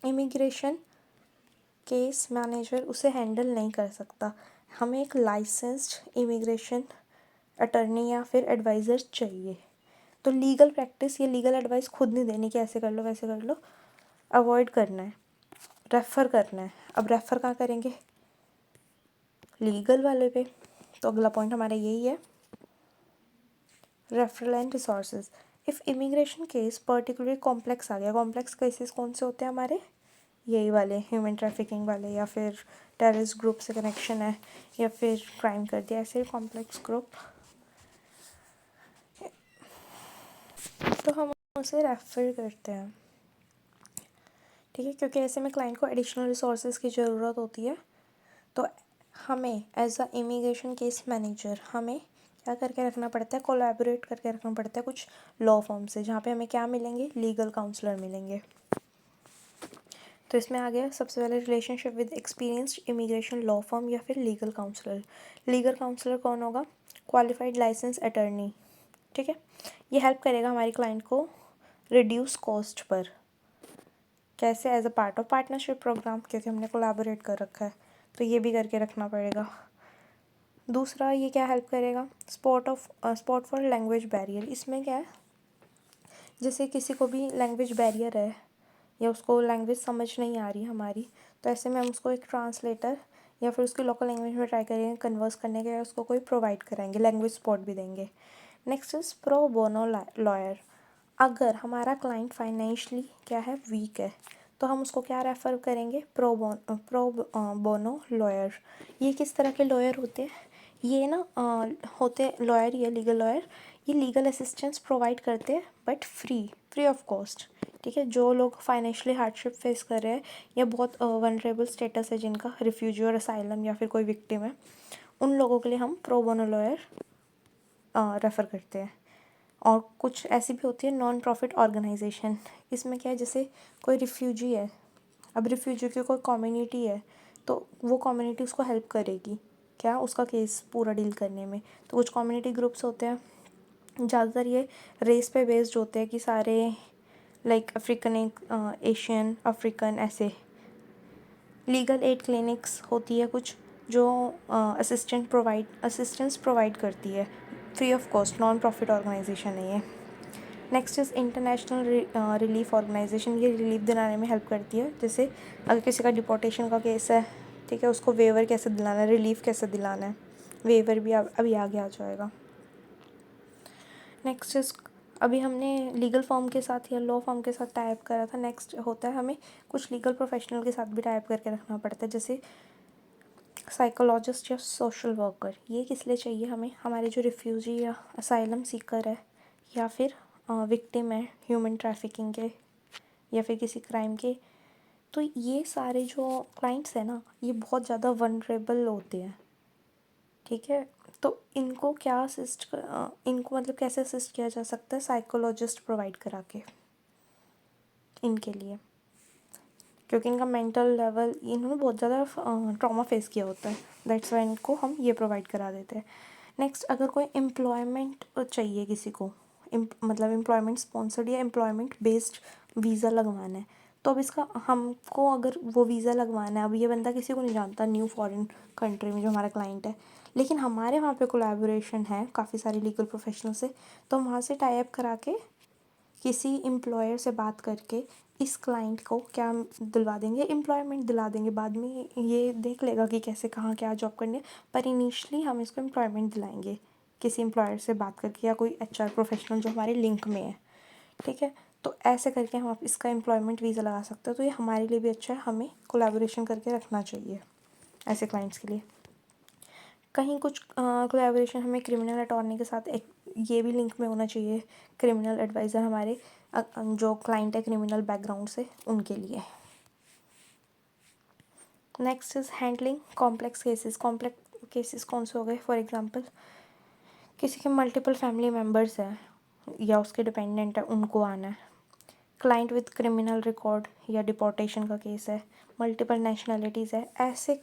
इमिग्रेशन केस मैनेजर उसे हैंडल नहीं कर सकता, हमें एक लाइसेंस्ड इमिग्रेशन अटर्नी या फिर एडवाइज़र चाहिए। तो लीगल प्रैक्टिस या लीगल एडवाइस खुद नहीं देनी कि ऐसे कर लो वैसे कर लो, अवॉइड करना है, रेफ़र करना है। अब रेफ़र कहाँ करेंगे, लीगल वाले पे। तो अगला पॉइंट हमारा यही है, referral and resources. If immigration case particularly complex आ गया, कॉम्प्लेक्स केसेस कौन से होते हैं हमारे, यही वाले ह्यूमन ट्रैफिकिंग वाले या फिर टेररिस्ट ग्रुप से कनेक्शन है या फिर क्राइम कर दिया, ऐसे कॉम्प्लेक्स ग्रुप, तो हम उसे रेफ़र करते हैं। ठीक है, क्योंकि ऐसे में क्लाइंट को एडिशनल रिसोर्सेज की ज़रूरत होती है। तो हमें as a immigration case manager हमें क्या करके रखना पड़ता है, कोलैबोरेट करके रखना पड़ता है कुछ लॉ फॉर्म से, जहाँ पे हमें क्या मिलेंगे, लीगल काउंसलर मिलेंगे। तो इसमें आ गया सबसे पहले relationship with experienced immigration law form या फिर लीगल काउंसलर। लीगल काउंसलर कौन होगा, क्वालिफाइड लाइसेंस अटर्नी। ठीक है, ये हेल्प करेगा हमारी क्लाइंट को रिड्यूस कॉस्ट पर। कैसे, as a part of partnership program, क्योंकि हमने कोलैबोरेट कर रखा है, तो ये भी करके रखना पड़ेगा। दूसरा ये क्या हेल्प करेगा, स्पॉट फॉर लैंग्वेज बैरियर। इसमें क्या है, जैसे किसी को भी लैंग्वेज बैरियर है या उसको लैंग्वेज समझ नहीं आ रही हमारी, तो ऐसे में हम उसको एक ट्रांसलेटर या फिर उसकी लोकल लैंग्वेज में ट्राई करेंगे कन्वर्स करने के, या उसको कोई प्रोवाइड कराएंगे, लैंग्वेज सपोर्ट भी देंगे। Next is pro bono lawyer. अगर हमारा क्लाइंट फाइनेंशियली क्या है, वीक है, तो हम उसको क्या रेफ़र करेंगे, प्रो बोनो लॉयर। ये किस तरह के लॉयर होते हैं, ये ना होते लॉयर, ये लीगल लॉयर, ये लीगल असिस्टेंस प्रोवाइड करते हैं बट फ्री ऑफ कॉस्ट। ठीक है, जो लोग फाइनेंशियली हार्डशिप फेस कर रहे हैं या बहुत वनरेबल स्टेटस है जिनका, रिफ्यूजी और असाइलम या फिर कोई विक्टिम है, उन लोगों के लिए हम प्रो बोनो लॉयर रेफ़र करते हैं। और कुछ ऐसी भी होती है नॉन प्रॉफिट ऑर्गेनाइजेशन। इसमें क्या है, जैसे कोई रिफ्यूजी है, अब रिफ्यूजी की कोई कम्युनिटी है, तो वो कम्युनिटी उसको हेल्प करेगी क्या, उसका केस पूरा डील करने में। तो कुछ कम्युनिटी ग्रुप्स होते हैं, ज़्यादातर ये रेस पे बेस्ड होते हैं कि सारे लाइक अफ्रीकन, एशियन, अफ्रीकन, ऐसे। लीगल एड क्लिनिक्स होती है कुछ जो असिस्टेंस प्रोवाइड करती है free of cost, non profit organisation है ये। Next is international relief organisation. ये रिलीफ दिलाने में हेल्प करती है, जैसे अगर किसी का डिपोर्टेशन का केस है, ठीक है, उसको वेवर कैसे दिलाना है, रिलीफ कैसे दिलाना है, वेवर भी अभी आगे आ जाएगा। नेक्स्ट इज़, अभी हमने लीगल फर्म के साथ या लॉ फर्म के साथ टाइप करा था। नेक्स्ट होता है हमें कुछ लीगल प्रोफेशनल के साथ भी टाइप करके रखना पड़ता है, जैसे साइकोलॉजिस्ट या सोशल वर्कर। ये किस लिए चाहिए हमें, हमारे जो रिफ्यूजी या असाइलम सीकर है या फिर विक्टिम है ह्यूमन ट्रैफिकिंग के या फिर किसी क्राइम के, तो ये सारे जो क्लाइंट्स हैं ना, ये बहुत ज़्यादा वनरेबल होते हैं, ठीक है। तो इनको क्या इनको मतलब कैसे असिस्ट किया जा सकता है, साइकोलॉजिस्ट प्रोवाइड करा के इनके लिए, क्योंकि इनका मेंटल लेवल, इन्होंने बहुत ज़्यादा ट्रॉमा फेस किया होता है, दैट्स वाई इनको हम ये प्रोवाइड करा देते हैं। नेक्स्ट, अगर कोई एम्प्लॉयमेंट चाहिए किसी को, मतलब एम्प्लॉयमेंट स्पॉन्सर्ड या एम्प्लॉयमेंट बेस्ड वीज़ा लगवाना है, तो अब इसका हमको अगर वो वीज़ा लगवाना है, अब ये बंदा किसी को नहीं जानता न्यू फॉरेन कंट्री में जो हमारा क्लाइंट है, लेकिन हमारे वहाँ पे कोलैबोरेशन है काफ़ी सारे लीगल प्रोफेशनल से, तो हम वहाँ से टाई अप करा के किसी एम्प्लॉयर से बात करके इस क्लाइंट को क्या दिलवा देंगे, एम्प्लॉयमेंट दिला देंगे। बाद में ये देख लेगा कि कैसे कहाँ क्या जॉब करनी है, पर इनिशियली हम इसको एम्प्लॉयमेंट दिलाएंगे किसी एम्प्लॉयर से बात करके या कोई एचआर प्रोफेशनल जो हमारे लिंक में है, ठीक है। तो ऐसे करके हम इसका एम्प्लॉयमेंट वीज़ा लगा सकते हैं। तो ये हमारे लिए भी अच्छा है, हमें कोलैबोरेशन करके रखना चाहिए ऐसे क्लाइंट्स के लिए। कहीं कुछ कोलैबोरेशन हमें क्रिमिनल अटॉर्नी के साथ एक ये भी लिंक में होना चाहिए, क्रिमिनल एडवाइज़र हमारे जो क्लाइंट है क्रिमिनल बैकग्राउंड से, उनके लिए। Next is handling complex cases. Complex cases कौन से हो गए, फॉर एग्जांपल किसी के मल्टीपल फैमिली मेम्बर्स हैं या उसके डिपेंडेंट है, उनको आना है। क्लाइंट विद क्रिमिनल रिकॉर्ड या डिपोर्टेशन का केस है, मल्टीपल नेशनलिटीज़ है, ऐसे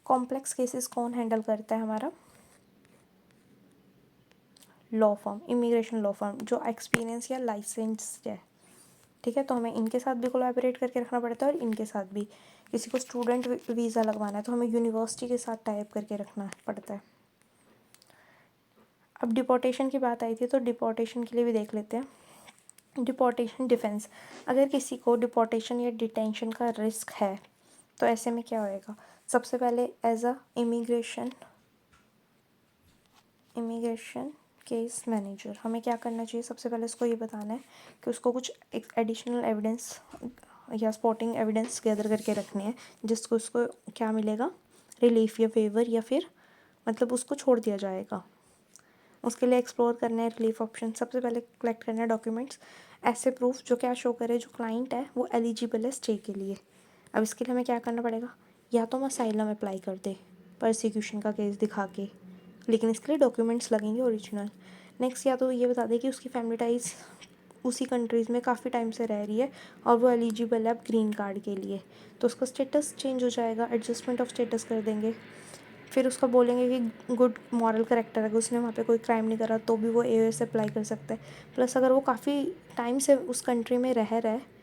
कॉम्प्लेक्स केसेस कौन हैंडल करता है, हमारा law firm, immigration law firm जो एक्सपीरियंस या लाइसेंस्ड है, ठीक है। तो हमें इनके साथ भी कोलैबोरेट करके रखना पड़ता है और इनके साथ भी। किसी को स्टूडेंट वीज़ा लगवाना है तो हमें यूनिवर्सिटी के साथ टाइप करके रखना पड़ता है। अब डिपोर्टेशन की बात आई थी, तो डिपोर्टेशन के लिए भी देख लेते हैं। डिपोर्टेशन डिफेंस, अगर किसी को डिपोर्टेशन या डिटेंशन का रिस्क है तो ऐसे में क्या होएगा, सबसे पहले as a immigration case manager हमें क्या करना चाहिए, सबसे पहले उसको ये बताना है कि उसको कुछ एडिशनल एविडेंस या स्पोर्टिंग एविडेंस गैदर करके रखनी है, जिसको उसको क्या मिलेगा, रिलीफ या फेवर, या फिर मतलब उसको छोड़ दिया जाएगा। उसके लिए एक्सप्लोर करना है रिलीफ ऑप्शन। सबसे पहले कलेक्ट करना है डॉक्यूमेंट्स, ऐसे प्रूफ जो क्या शो करे जो क्लाइंट है वो एलिजिबल है स्टे के लिए। अब इसके लिए हमें क्या करना पड़ेगा, या तो हम असाइलम अप्लाई कर दे परसिक्यूशन का केस दिखा के, लेकिन इसके लिए डॉक्यूमेंट्स लगेंगे ओरिजिनल। नेक्स्ट, या तो ये बता दें कि उसकी फैमिली टाइज उसी कंट्रीज़ में काफ़ी टाइम से रह रही है और वो एलिजिबल है अब ग्रीन कार्ड के लिए, तो उसका स्टेटस चेंज हो जाएगा, एडजस्टमेंट ऑफ स्टेटस कर देंगे। फिर उसका बोलेंगे कि गुड मॉरल करेक्टर, अगर उसने वहाँ पे कोई क्राइम नहीं करा तो भी वो एओएस अप्लाई कर सकता है। प्लस अगर वो काफ़ी टाइम से उस कंट्री में रह रहा है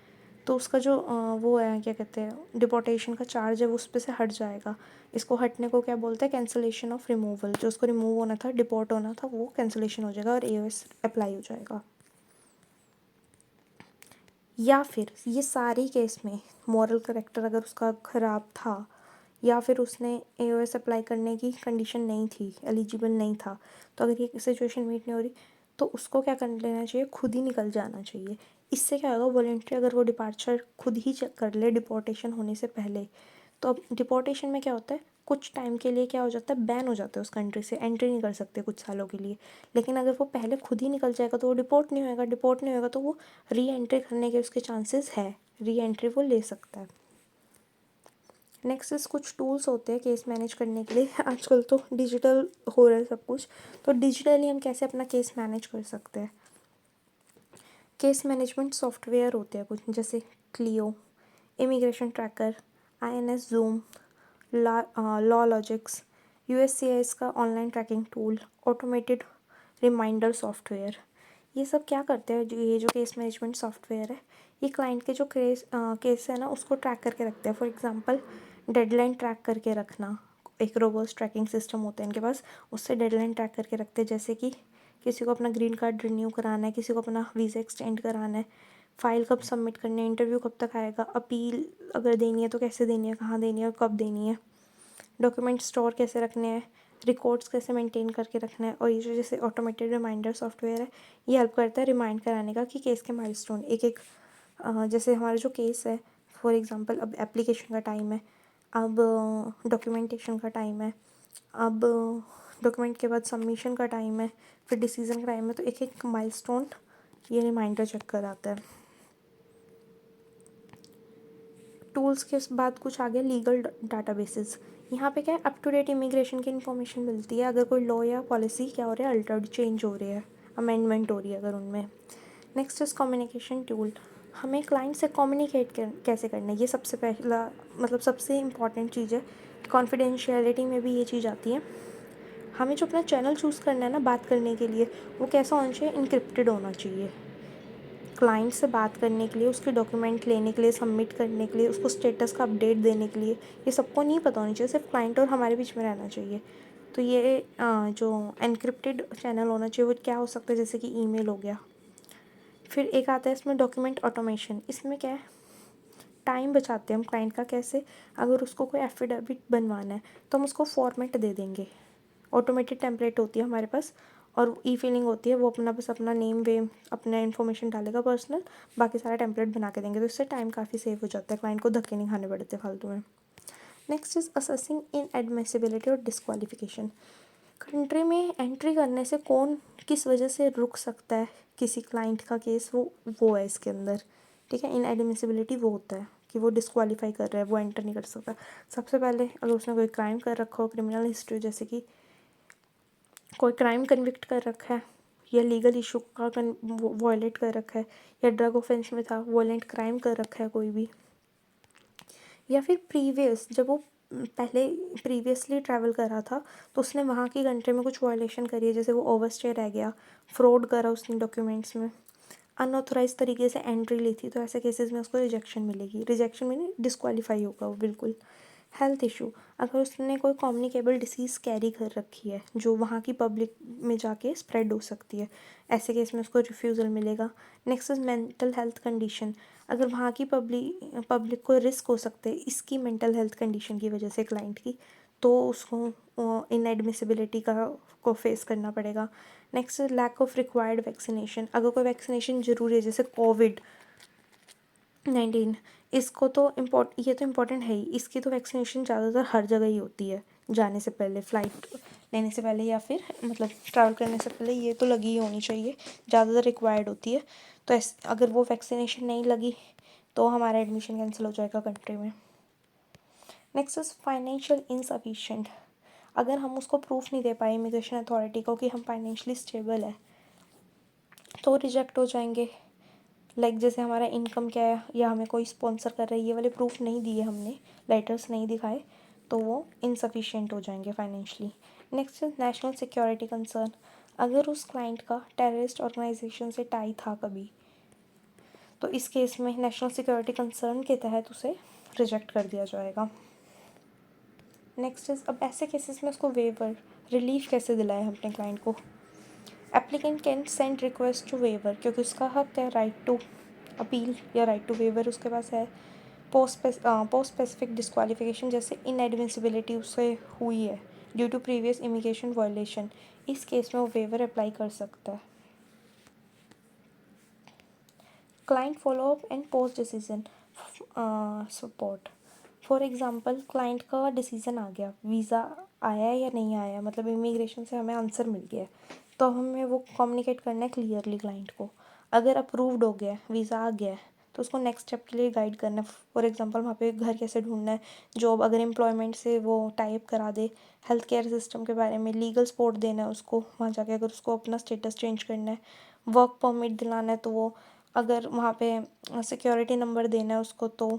तो उसका जो वो है क्या कहते हैं डिपोर्टेशन का चार्ज है वो उस पे से हट जाएगा। इसको हटने को क्या बोलते हैं, कैंसलेशन ऑफ रिमूवल। जो उसको रिमूव होना था, डिपोर्ट होना था, वो कैंसलेशन हो जाएगा और एओएस अप्लाई हो जाएगा। या फिर ये सारी केस में मॉरल करेक्टर अगर उसका ख़राब था या फिर उसने एओएस अप्लाई करने की कंडीशन नहीं थी, एलिजिबल नहीं था, तो अगर ये सिचुएशन मीट नहीं हो रही तो उसको क्या कर लेना चाहिए, खुद ही निकल जाना चाहिए। इससे क्या होगा, वॉलेंट्री अगर वो डिपार्चर खुद ही चेक कर ले डिपोर्टेशन होने से पहले, तो अब डिपोर्टेशन में क्या होता है, कुछ टाइम के लिए क्या हो जाता है, बैन हो जाता है उस कंट्री से, एंट्री नहीं कर सकते कुछ सालों के लिए। लेकिन अगर वो पहले खुद ही निकल जाएगा तो वो डिपोर्ट नहीं होएगा, डिपोर्ट नहीं होएगा तो वो री एंट्री करने के उसके चांसेस है, री एंट्री वो ले सकता है। नेक्स्ट इस कुछ टूल्स होते हैं केस मैनेज करने के लिए। आजकल तो डिजिटल हो रहा है सब कुछ, तो डिजिटली हम कैसे अपना केस मैनेज कर सकते हैं। केस मैनेजमेंट सॉफ्टवेयर होते हैं कुछ, जैसे Clio, immigration tracker, INS Zoom, law logics, USCIS का online tracking tool, automated reminder software. ये सब क्या करते हैं, ये जो केस मैनेजमेंट सॉफ्टवेयर है, ये क्लाइंट के जो केस है ना उसको ट्रैक करके रखते हैं। फॉर एग्जांपल डेडलाइन ट्रैक करके रखना, एक रोबोस्ट ट्रैकिंग सिस्टम होता है इनके पास, उससे डेडलाइन ट्रैक करके रखते हैं। जैसे कि किसी को अपना ग्रीन कार्ड रिन्यू कराना है, किसी को अपना वीज़ा एक्सटेंड कराना है, फ़ाइल कब सबमिट करनी है, इंटरव्यू कब तक आएगा, अपील अगर देनी है तो कैसे देनी है, कहाँ देनी है और कब देनी है, डॉक्यूमेंट स्टोर कैसे रखने हैं, रिकॉर्ड्स कैसे मेंटेन करके रखना है। और ये जो जैसे ऑटोमेटेड रिमाइंडर सॉफ्टवेयर है, ये हेल्प करता है रिमाइंड कराने का कि केस के माइलस्टोन एक एक, जैसे हमारा जो केस है, फॉर एग्जांपल अब एप्लीकेशन का टाइम है, अब डॉक्यूमेंटेशन का टाइम है, अब डॉक्यूमेंट के बाद सबमिशन का टाइम है, फिर डिसीजन का टाइम है, तो एक एक माइलस्टोन ये रिमाइंडर चेक कराता है। टूल्स के बाद कुछ आ गया लीगल डाटाबेसेस। यहाँ पे क्या है, अप टू डेट इमिग्रेशन की इन्फॉर्मेशन मिलती है। अगर कोई लॉ या पॉलिसी क्या हो रहा है, अल्टर्ड चेंज हो रही है, अमेंडमेंट हो रही है अगर उनमें। Next is communication tool. हमें क्लाइंट से कम्युनिकेट कैसे करना है, ये सबसे पहला मतलब सबसे इम्पॉर्टेंट चीज़ है। कॉन्फिडेंशियलिटी में भी ये चीज़ आती है। हमें जो अपना चैनल चूज़ करना है ना बात करने के लिए, वो कैसा होना चाहिए, इनक्रिप्टेड होना चाहिए। क्लाइंट से बात करने के लिए, उसके डॉक्यूमेंट लेने के लिए, सबमिट करने के लिए, उसको स्टेटस का अपडेट देने के लिए, ये सबको नहीं पता होना चाहिए, सिर्फ क्लाइंट और हमारे बीच में रहना चाहिए। तो ये जो एनक्रिप्टेड चैनल होना चाहिए वो क्या हो सकता है, जैसे कि ईमेल हो गया। फिर एक आता है इसमें डॉक्यूमेंट ऑटोमेशन। इसमें क्या है, टाइम बचाते हैं हम क्लाइंट का। कैसे, अगर उसको कोई एफिडेविट बनवाना है तो हम उसको फॉर्मेट दे देंगे, ऑटोमेटेड टेम्पलेट होती है हमारे पास, और ई फिलिंग होती है, वो अपना बस अपना नेम वेम अपना इन्फॉर्मेशन डालेगा पर्सनल, बाकी सारा टेम्पलेट बना के देंगे। तो इससे टाइम काफ़ी सेव हो जाता है, क्लाइंट को धक्के नहीं खाने पड़ते फालतू में। Next is assessing in admissibility और डिस्क्वालिफिकेशन। कंट्री में एंट्री करने से कौन किस वजह से रुक सकता है किसी क्लाइंट का केस, वो है इसके अंदर। ठीक है, इन एडमिसिबिलिटी वो होता है कि वो डिस्क्वालीफाई कर रहा है, वो एंटर नहीं कर सकता। सबसे पहले अगर उसने कोई क्राइम कर रखा हो, क्रिमिनल हिस्ट्री, जैसे कि कोई क्राइम कन्विक्ट कर रखा है, या लीगल इशू का वॉयलेट कर रखा है, या ड्रग ऑफेंस में था, वॉयलेंट क्राइम कर रखा है कोई भी, या फिर प्रीवियस जब वो पहले प्रीवियसली ट्रैवल कर रहा था तो उसने वहाँ की कंट्री में कुछ वायलेशन करी है, जैसे वो ओवरस्टे रह गया, फ्रॉड करा उसने डॉक्यूमेंट्स में, अनऑथराइज तरीके से एंट्री ली थी, तो ऐसे केसेस में उसको रिजेक्शन मिलेगी। रिजेक्शन में डिस्क्वालीफाई होगा वो बिल्कुल। हेल्थ इशू, अगर उसने कोई कम्युनिकेबल डिसीज़ कैरी कर रखी है जो वहाँ की पब्लिक में जाके स्प्रेड हो सकती है, ऐसे केस में उसको रिफ्यूज़ल मिलेगा। Next is mental health condition, अगर वहाँ की पब्लिक को रिस्क हो सकते हैं इसकी मेंटल हेल्थ कंडीशन की वजह से क्लाइंट की, तो उसको इनएडमिसिबिलिटी को फेस करना पड़ेगा। Next is lack of required vaccination, अगर कोई वैक्सीनेशन ज़रूरी है जैसे कोविड-19, इसको तो ये तो इम्पोर्टेंट है ही, इसकी तो वैक्सीनेशन ज़्यादातर हर जगह ही होती है, जाने से पहले, फ़्लाइट लेने से पहले या फिर मतलब ट्रैवल करने से पहले ये तो लगी ही होनी चाहिए, ज़्यादातर रिक्वायर्ड होती है। तो अगर वो वैक्सीनेशन नहीं लगी तो हमारा एडमिशन कैंसिल हो जाएगा कंट्री में। नेक्स्ट इज फाइनेंशियल इनसफिशिएंट, अगर हम उसको प्रूफ नहीं दे पाए इमिग्रेशन अथॉरिटी को कि हम फाइनेंशियली स्टेबल है तो रिजेक्ट हो जाएंगे। लाइक जैसे हमारा इनकम क्या है, या हमें कोई स्पॉन्सर कर रहा है, ये वाले प्रूफ नहीं दिए हमने, लेटर्स नहीं दिखाए, तो वो इनसफिशिएंट हो जाएंगे financially. Next is national security concern, अगर उस क्लाइंट का टेररिस्ट ऑर्गेनाइजेशन से टाई था कभी, तो इस केस में नेशनल सिक्योरिटी कंसर्न के तहत उसे रिजेक्ट कर दिया जाएगा। नेक्स्ट इज, अब ऐसे केसेस में उसको वेवर रिलीफ कैसे दिलाए हम अपने क्लाइंट को। Applicant can send request to waiver, क्योंकि उसका हक है राइट टू अपील या राइट टू वेवर उसके पास है। पोस्ट स्पेसिफिक डिस्क्वालिफिकेशन, जैसे इनएडमिसिबिलिटी उससे हुई है due to previous immigration violation, इस केस में वो वेवर अप्लाई कर सकता है। Client follow up and post decision support, for example client का डिसीज़न आ गया, वीज़ा आया या नहीं आया, मतलब इमिग्रेशन से हमें आंसर मिल गया, तो हमें वो कम्युनिकेट करना है क्लियरली क्लाइंट को। अगर अप्रूव्ड हो गया, वीज़ा आ गया, तो उसको नेक्स्ट स्टेप के लिए गाइड करना है। फॉर एग्जांपल वहाँ पे घर कैसे ढूंढना है, जॉब अगर एम्प्लॉयमेंट से वो टाइप करा दे, हेल्थ केयर सिस्टम के बारे में लीगल सपोर्ट देना है उसको वहाँ जाके, अगर उसको अपना स्टेटस चेंज करना है, वर्क परमिट दिलाना है तो वो, अगर वहाँ पे सिक्योरिटी नंबर देना है उसको तो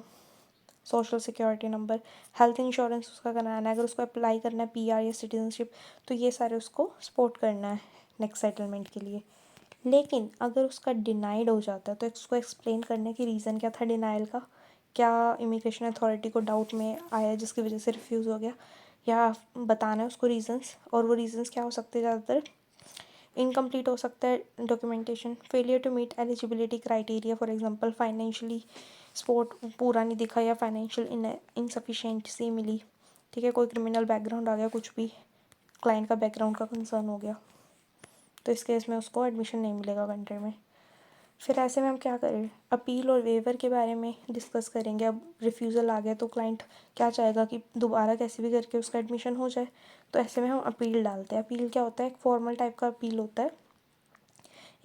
social security number, health insurance उसका कराना है, अगर उसको अप्लाई करना है पीआर या सिटीजनशिप, तो ये सारे उसको सपोर्ट करना है नेक्स्ट सेटलमेंट के लिए। लेकिन अगर उसका डिनाइड हो जाता है तो उसको एक्सप्लेन करने की रीज़न क्या था डिनाइल का, क्या इमिग्रेशन अथॉरिटी को डाउट में आया जिसकी वजह से रिफ्यूज़ हो गया, या बताना है उसको रीजंस। और वो रीजंस क्या हो सकते हैं, ज़्यादातर इनकम्प्लीट हो सकता है documentation, failure to meet eligibility criteria, for example financially support पूरा नहीं दिखा या फाइनेंशियल इनसफिशिएंसी मिली, ठीक है, कोई क्रिमिनल बैकग्राउंड आ गया, कुछ भी क्लाइंट का बैकग्राउंड का कंसर्न हो गया, तो इस केस में उसको एडमिशन नहीं मिलेगा कंट्री में। फिर ऐसे में हम क्या करें, अपील और वेवर के बारे में डिस्कस करेंगे। अब रिफ्यूज़ल आ गया तो क्लाइंट क्या चाहेगा कि दोबारा कैसे भी करके उसका एडमिशन हो जाए, तो ऐसे में हम अपील डालते हैं। अपील क्या होता है, एक फॉर्मल टाइप का अपील होता है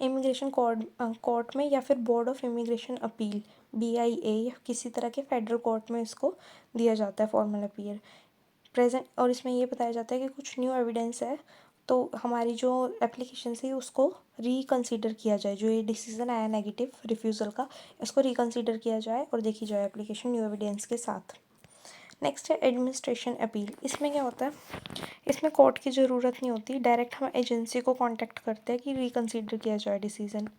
इमिग्रेशन कोर्ट में, या फिर board of immigration appeal BIA, या किसी तरह के फेडरल कोर्ट में इसको दिया जाता है फॉर्मल अपील प्रेजेंट। और इसमें ये बताया जाता है कि कुछ न्यू एविडेंस है तो हमारी जो एप्लीकेशन थी उसको रिकंसीडर किया जाए, जो ये डिसीज़न आया नेगेटिव रिफ्यूज़ल का, इसको रिकंसीडर किया जाए और देखी जाए एप्लीकेशन न्यू एविडेंस के साथ। नेक्स्ट है एडमिनिस्ट्रेशन अपील। इसमें क्या होता है, इसमें कोर्ट की ज़रूरत नहीं होती, डायरेक्ट हम एजेंसी को कांटेक्ट करते हैं कि रिकंसीडर किया जाए डिसीज़न।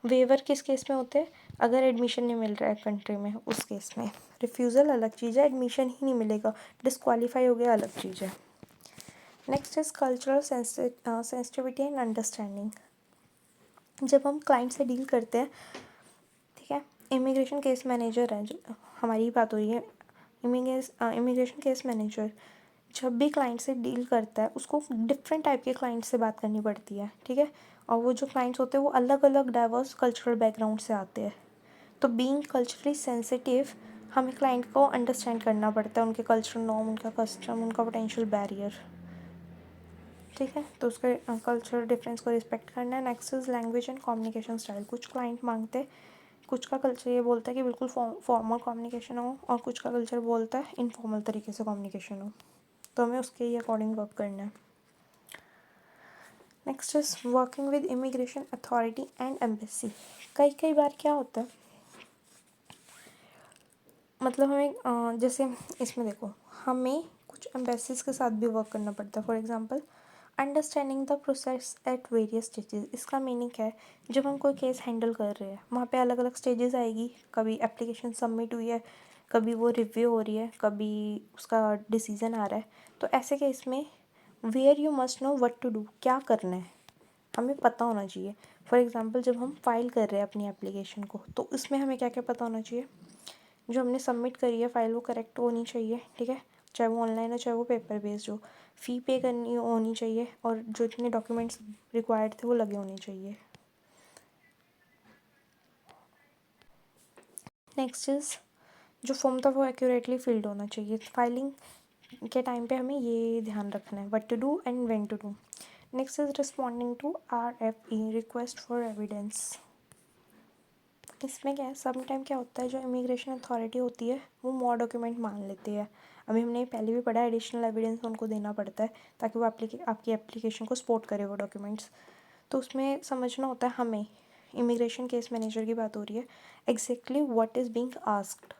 वेवर किस केस में होते हैं, अगर एडमिशन नहीं मिल रहा है कंट्री में उस केस में। रिफ्यूज़ल अलग चीज़ है, एडमिशन ही नहीं मिलेगा, डिस्क्वालीफाई हो गया, अलग चीज़ है। Next is cultural sensitivity and understanding. जब हम क्लाइंट से डील करते हैं, ठीक है, इमिग्रेशन केस मैनेजर है, जो हमारी बात हो रही है, इमिग्रेशन केस मैनेजर जब भी क्लाइंट से डील करता है उसको डिफरेंट टाइप के क्लाइंट से बात करनी पड़ती है, ठीक है, और वो जो क्लाइंट्स होते हैं वो अलग अलग डाइवर्स कल्चरल बैकग्राउंड से आते हैं। तो बीइंग कल्चरली सेंसिटिव, हमें क्लाइंट को अंडरस्टैंड करना पड़ता है, उनके कल्चरल नॉर्म, उनका कस्टम, उनका पोटेंशियल बैरियर, ठीक है, तो उसके कल्चरल डिफरेंस को रिस्पेक्ट करना है। Next is language and communication style. कुछ क्लाइंट मांगते हैं, कुछ का कल्चर ये बोलता है कि बिल्कुल फॉर्मल कम्युनिकेशन हो, और कुछ का कल्चर बोलता है इनफॉर्मल तरीके से कम्युनिकेशन हो, तो हमें उसके ही अकॉर्डिंग वर्क करना है। Next is working with immigration authority and embassy. कई कई बार क्या होता है, मतलब हमें जैसे इसमें देखो, हमें कुछ एम्बेसीज के साथ भी वर्क करना पड़ता है। For example understanding the process at various stages. इसका मीनिंग क्या है, जब हम कोई केस हैंडल कर रहे हैं वहाँ पे अलग अलग स्टेजेस आएगी, कभी एप्लीकेशन सबमिट हुई है, कभी वो रिव्यू हो रही है, कभी उसका डिसीज़न आ रहा है, तो ऐसे केस में where you must know what to do, क्या करना है हमें पता होना चाहिए। फॉर एग्जांपल जब हम फाइल कर रहे हैं अपनी एप्लीकेशन को, तो उसमें हमें क्या क्या पता होना चाहिए, जो हमने सबमिट करी है फाइल वो करेक्ट होनी चाहिए, ठीक है, चाहे वो ऑनलाइन हो चाहे वो पेपर बेस्ड हो, फ़ी पे करनी होनी चाहिए, और जो इतने डॉक्यूमेंट्स रिक्वायर्ड थे वो लगे होने चाहिए। नेक्स्ट इज़ जो फॉर्म था वो एक्यूरेटली फिल्ड होना चाहिए। फाइलिंग के टाइम पे हमें ये ध्यान रखना है, what to do and when to do. Next is responding to RFE, request for evidence. इसमें क्या है, सम टाइम क्या होता है, जो इमिग्रेशन अथॉरिटी होती है वो मोर डॉक्यूमेंट मांग लेती है। अभी हमने पहले भी पढ़ा, एडिशनल एविडेंस उनको देना पड़ता है ताकि वो आपकी एप्लीकेशन को सपोर्ट करे वो डॉक्यूमेंट्स। तो उसमें समझना होता है हमें, इमिग्रेशन केस मैनेजर की बात हो रही है, exactly what is being asked,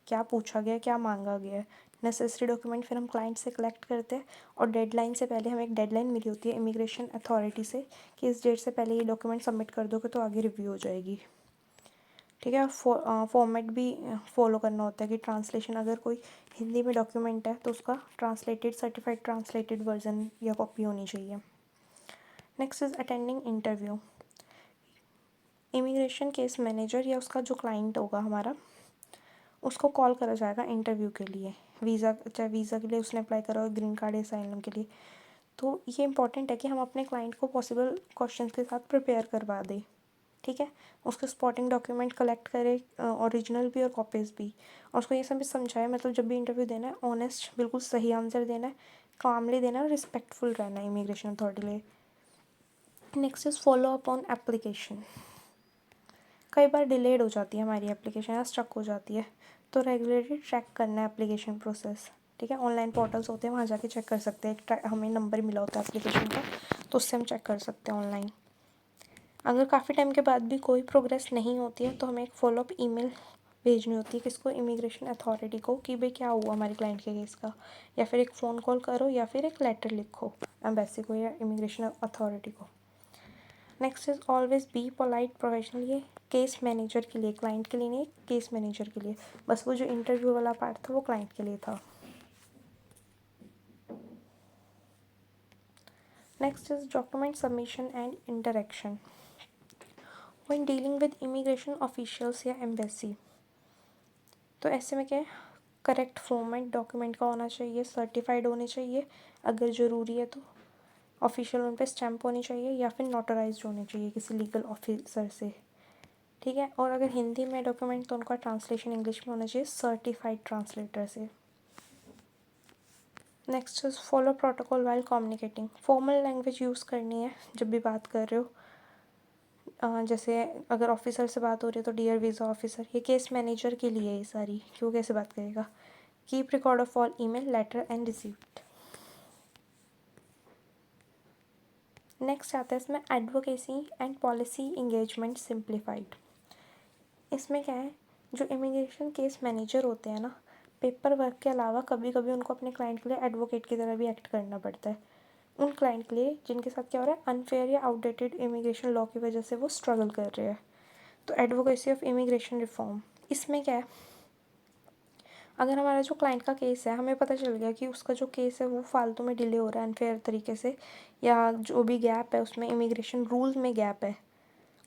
क्या पूछा गया है, क्या मांगा गया है। नेसेसरी डॉक्यूमेंट फिर हम क्लाइंट से कलेक्ट करते हैं, और डेडलाइन से पहले हमें एक डेडलाइन मिली होती है इमिग्रेशन अथॉरिटी से कि इस डेट से पहले ये डॉक्यूमेंट सबमिट कर दोगे तो आगे रिव्यू हो जाएगी, ठीक है। फॉर्मेट भी फॉलो करना होता है कि ट्रांसलेशन, अगर कोई हिंदी में डॉक्यूमेंट है तो उसका ट्रांसलेटेड सर्टिफाइड ट्रांसलेटेड वर्जन या कॉपी होनी चाहिए। Next is attending interview. Immigration case manager या उसका जो क्लाइंट होगा हमारा, उसको कॉल करा जाएगा इंटरव्यू के लिए, वीज़ा, चाहे वीज़ा के लिए उसने अप्लाई करा हो, ग्रीन कार्ड, असाइलम के लिए। तो ये इंपॉर्टेंट है कि हम अपने क्लाइंट को पॉसिबल क्वेश्चंस के साथ प्रिपेयर करवा दें, ठीक है, उसके सपोर्टिंग डॉक्यूमेंट कलेक्ट करें, ओरिजिनल भी और कॉपीज़ भी, और उसको ये सब भी समझाए, मतलब जब भी इंटरव्यू देना है ऑनेस्ट, बिल्कुल सही आंसर देना है, कामली देना है और रिस्पेक्टफुल रहना है इमिग्रेशन अथॉरिटी लिए। Next is follow up on application. कई बार डिलेड हो जाती है हमारी एप्लीकेशन या स्टक हो जाती है, तो रेगुलरली ट्रैक करना है एप्लीकेशन प्रोसेस। ठीक है, ऑनलाइन पोर्टल्स होते हैं, वहाँ जाके चेक कर सकते हैं। एक हमें नंबर मिला होता है एप्लीकेशन का, तो उससे हम चेक कर सकते हैं ऑनलाइन। अगर काफ़ी टाइम के बाद भी कोई प्रोग्रेस नहीं होती है तो हमें एक फॉलोअप ईमेल भेजनी होती है किसको, इमिग्रेशन अथॉरिटी को, कि भाई क्या हुआ हमारे क्लाइंट के केस का। या फिर एक फ़ोन कॉल करो या फिर एक लेटर लिखो एम्बेसी को या इमिग्रेशन अथॉरिटी को। Next is always be polite professional. ये केस मैनेजर के लिए, क्लाइंट के लिए नहीं, केस मैनेजर के लिए। बस वो जो इंटरव्यू वाला पार्ट था वो क्लाइंट के लिए था। Next is document submission and interaction when dealing with immigration officials या एम्बेसी। तो ऐसे में क्या है, करेक्ट फॉर्मेट डॉक्यूमेंट का होना चाहिए, सर्टिफाइड होने चाहिए, अगर ज़रूरी है तो ऑफिशियल उन पर स्टैम्प होनी चाहिए या फिर नोटराइज होने चाहिए किसी लीगल ऑफिसर से। ठीक है, और अगर हिंदी में डॉक्यूमेंट तो उनका ट्रांसलेशन इंग्लिश में होना चाहिए सर्टिफाइड ट्रांसलेटर से। Next is follow protocol while communicating. Formal language use करनी है जब भी बात कर रहे हो। जैसे अगर ऑफिसर से बात हो रही है तो डियर वीज़ा ऑफिसर। ये केस मैनेजर के लिए ये सारी, क्यों कैसे बात करेगा। Keep record of all email, letter and receipt. Next आता है इसमें advocacy and policy engagement simplified. इसमें क्या है, जो इमिग्रेशन केस मैनेजर होते हैं ना, पेपर वर्क के अलावा कभी कभी उनको अपने क्लाइंट के लिए एडवोकेट की तरह भी एक्ट करना पड़ता है। उन क्लाइंट के लिए जिनके साथ क्या हो रहा है, अनफेयर या आउटडेटेड इमिग्रेशन लॉ की वजह से वो स्ट्रगल कर रहे हैं। तो एडवोकेसी ऑफ इमिग्रेशन रिफॉर्म, इसमें क्या है, अगर हमारा जो क्लाइंट का केस है, हमें पता चल गया कि उसका जो केस है वो फालतू में डिले हो रहा है अनफेयर तरीके से, या जो भी गैप है उसमें इमिग्रेशन रूल में गैप है,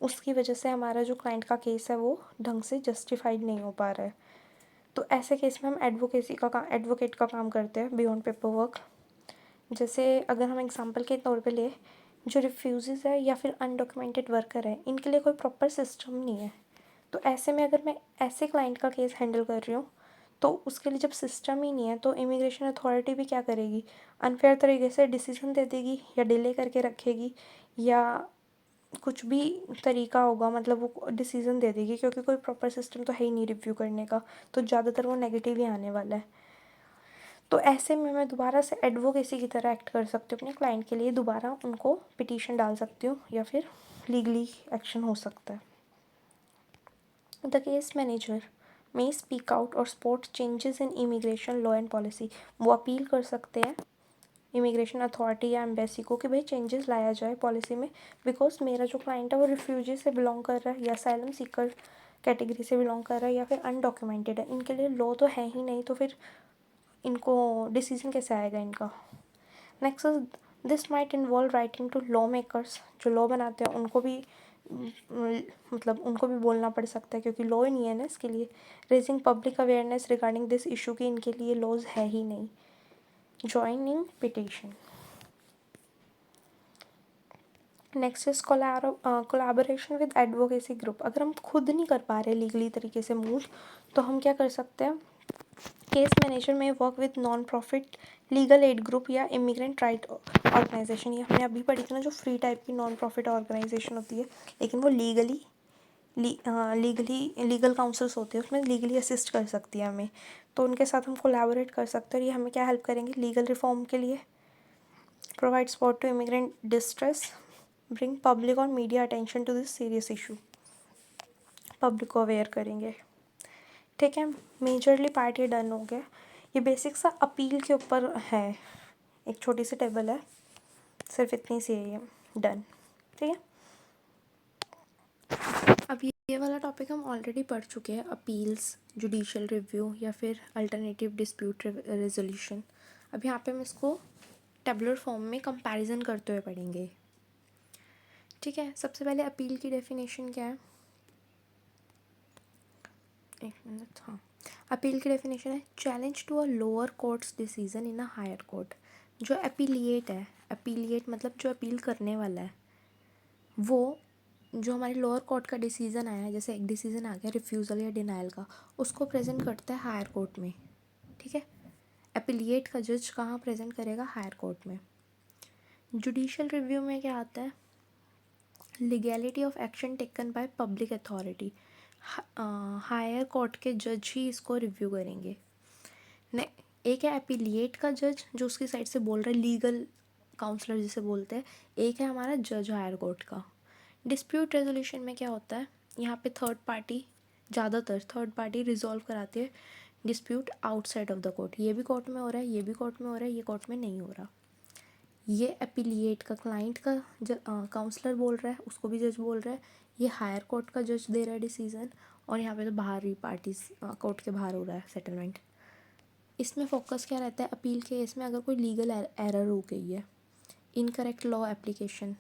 उसकी वजह से हमारा जो क्लाइंट का केस है वो ढंग से जस्टिफाइड नहीं हो पा रहा है, तो ऐसे केस में हम एडवोकेट का काम करते हैं बियॉन्ड पेपर वर्क। जैसे अगर हम एग्जांपल के तौर पे ले, जो रिफ्यूज़ीज़ है या फिर अनडॉक्यूमेंटेड वर्कर है, इनके लिए कोई प्रॉपर सिस्टम नहीं है। तो ऐसे में अगर मैं ऐसे क्लाइंट का केस हैंडल कर रही हूँ तो उसके लिए जब सिस्टम ही नहीं है तो इमिग्रेशन अथॉरिटी भी क्या करेगी, अनफेयर तरीके से डिसीजन दे देगी या डिले करके रखेगी, या कुछ भी तरीका होगा, मतलब वो डिसीजन दे देगी, क्योंकि कोई प्रॉपर सिस्टम तो है ही नहीं रिव्यू करने का, तो ज़्यादातर वो नेगेटिव ही आने वाला है। तो ऐसे में मैं दोबारा से एडवोकेसी की तरह एक्ट कर सकती हूँ अपने क्लाइंट के लिए, दोबारा उनको पिटीशन डाल सकती हूँ या फिर लीगली एक्शन हो सकता है। The case manager may speak out और support changes in immigration law and policy। वो अपील कर सकते हैं इमिग्रेशन अथॉरिटी या एम्बेसी को कि भाई चेंजेस लाया जाए पॉलिसी में, बिकॉज मेरा जो क्लाइंट है वो रिफ्यूजी से बिलोंग कर रहा है या असाइलम सीकर कैटेगरी से बिलोंग कर रहा है या फिर अनडॉक्यूमेंटेड है, इनके लिए लॉ तो है ही नहीं, तो फिर इनको डिसीजन कैसे आएगा इनका। Next this might involve writing to law makers, जो लॉ बनाते हैं उनको भी मतलब उनको भी बोलना पड़ सकता है क्योंकि लॉ ही नहीं है ना इसके लिए। Raising public awareness regarding this issue कि इनके लिए लॉज है ही नहीं। Joining petition. Next is collaboration with advocacy group. अगर हम खुद नहीं कर पा रहे लीगली तरीके से मूव, तो हम क्या कर सकते हैं, केस मैनेजर में work with non profit legal ad group या इमिग्रेंट राइट ऑर्गेनाइजेशन। ये हमने अभी पढ़ी थी ना, जो फ्री टाइप की नॉन प्रॉफिट ऑर्गेनाइजेशन होती है, लेकिन वो लीगल काउंसिल्स होते हैं, उसमें लीगली असिस्ट कर सकती है हमें, तो उनके साथ हम कोलैबोरेट कर सकते हैं और ये हमें क्या हेल्प करेंगे लीगल रिफॉर्म के लिए। Provide support to immigrant distress, bring public और media attention to this serious issue, public को अवेयर करेंगे। ठीक है, मेजरली पार्ट ये डन हो गया। ये बेसिक सा अपील के ऊपर है, एक छोटी सी टेबल है, सिर्फ इतनी सी है ये, डन। ठीक है, अब ये वाला टॉपिक हम ऑलरेडी पढ़ चुके हैं, अपील्स, जुडिशियल रिव्यू या फिर अल्टरनेटिव डिस्प्यूट रेजोल्यूशन। अब यहाँ पे हम इसको टेबुलर फॉर्म में कंपैरिजन करते हुए पढ़ेंगे। ठीक है, सबसे पहले अपील की डेफिनेशन क्या है, एक मिनट, हाँ। अपील की डेफिनेशन है challenge to a lower court's decision in a higher court. जो अपीलिएट है, अपीलिएट मतलब जो अपील करने वाला है, वो जो हमारे लोअर कोर्ट का डिसीज़न आया है, जैसे एक डिसीज़न आ गया रिफ्यूज़ल या डिनाइल का, उसको प्रेजेंट करता है हायर कोर्ट में। ठीक है, अपीलिएट का जज कहाँ प्रेजेंट करेगा, हायर कोर्ट में। जुडिशियल रिव्यू में क्या आता है, legality of action taken by public authority, higher court के जज ही इसको रिव्यू करेंगे। ने एक है एपिलिएट का जज जो उसकी साइड से बोल रहा है, लीगल काउंसलर जिसे बोलते हैं। एक है हमारा जज हायर कोर्ट का। डिस्प्यूट रेजोल्यूशन में क्या होता है, यहाँ पे थर्ड पार्टी, ज़्यादातर थर्ड पार्टी रिजॉल्व कराती है dispute outside of the court. ये भी कोर्ट में हो रहा है, ये भी कोर्ट में हो रहा है, ये कोर्ट में नहीं हो रहा। ये एपिलिएट का क्लाइंट का काउंसलर बोल रहा है, उसको भी जज बोल रहा है। ये हायर कोर्ट का जज दे रहा है डिसीजन, और यहाँ पे तो बाहरी पार्टीज कोर्ट के बाहर हो रहा है सेटलमेंट। इसमें फोकस क्या रहता है, अपील केस में अगर कोई लीगल एरर हो गई है, इनकरेक्ट लॉ एप्लीकेशन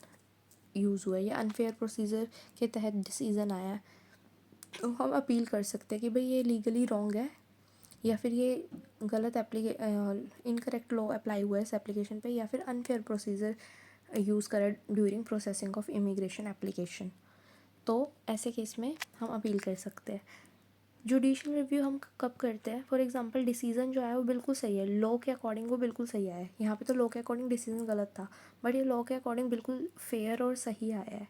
यूज़ हुआ है या अनफेयर प्रोसीजर के तहत डिसीजन आया है, तो हम अपील कर सकते हैं कि भाई ये लीगली रॉन्ग है, या फिर ये गलत इनकरेक्ट लॉ अप्लाई हुआ है इस एप्लीकेशन पे, या फिर अनफेयर प्रोसीजर यूज़ करा during processing of immigration application. तो ऐसे केस में हम अपील कर सकते हैं। जुडिशल रिव्यू हम कब करते हैं, फॉर एग्जांपल डिसीजन जो है वो बिल्कुल सही है, लॉ के अकॉर्डिंग वो बिल्कुल सही आया है। यहाँ पे तो लॉ के अकॉर्डिंग डिसीजन गलत था, बट ये लॉ के अकॉर्डिंग बिल्कुल फेयर और सही आया है।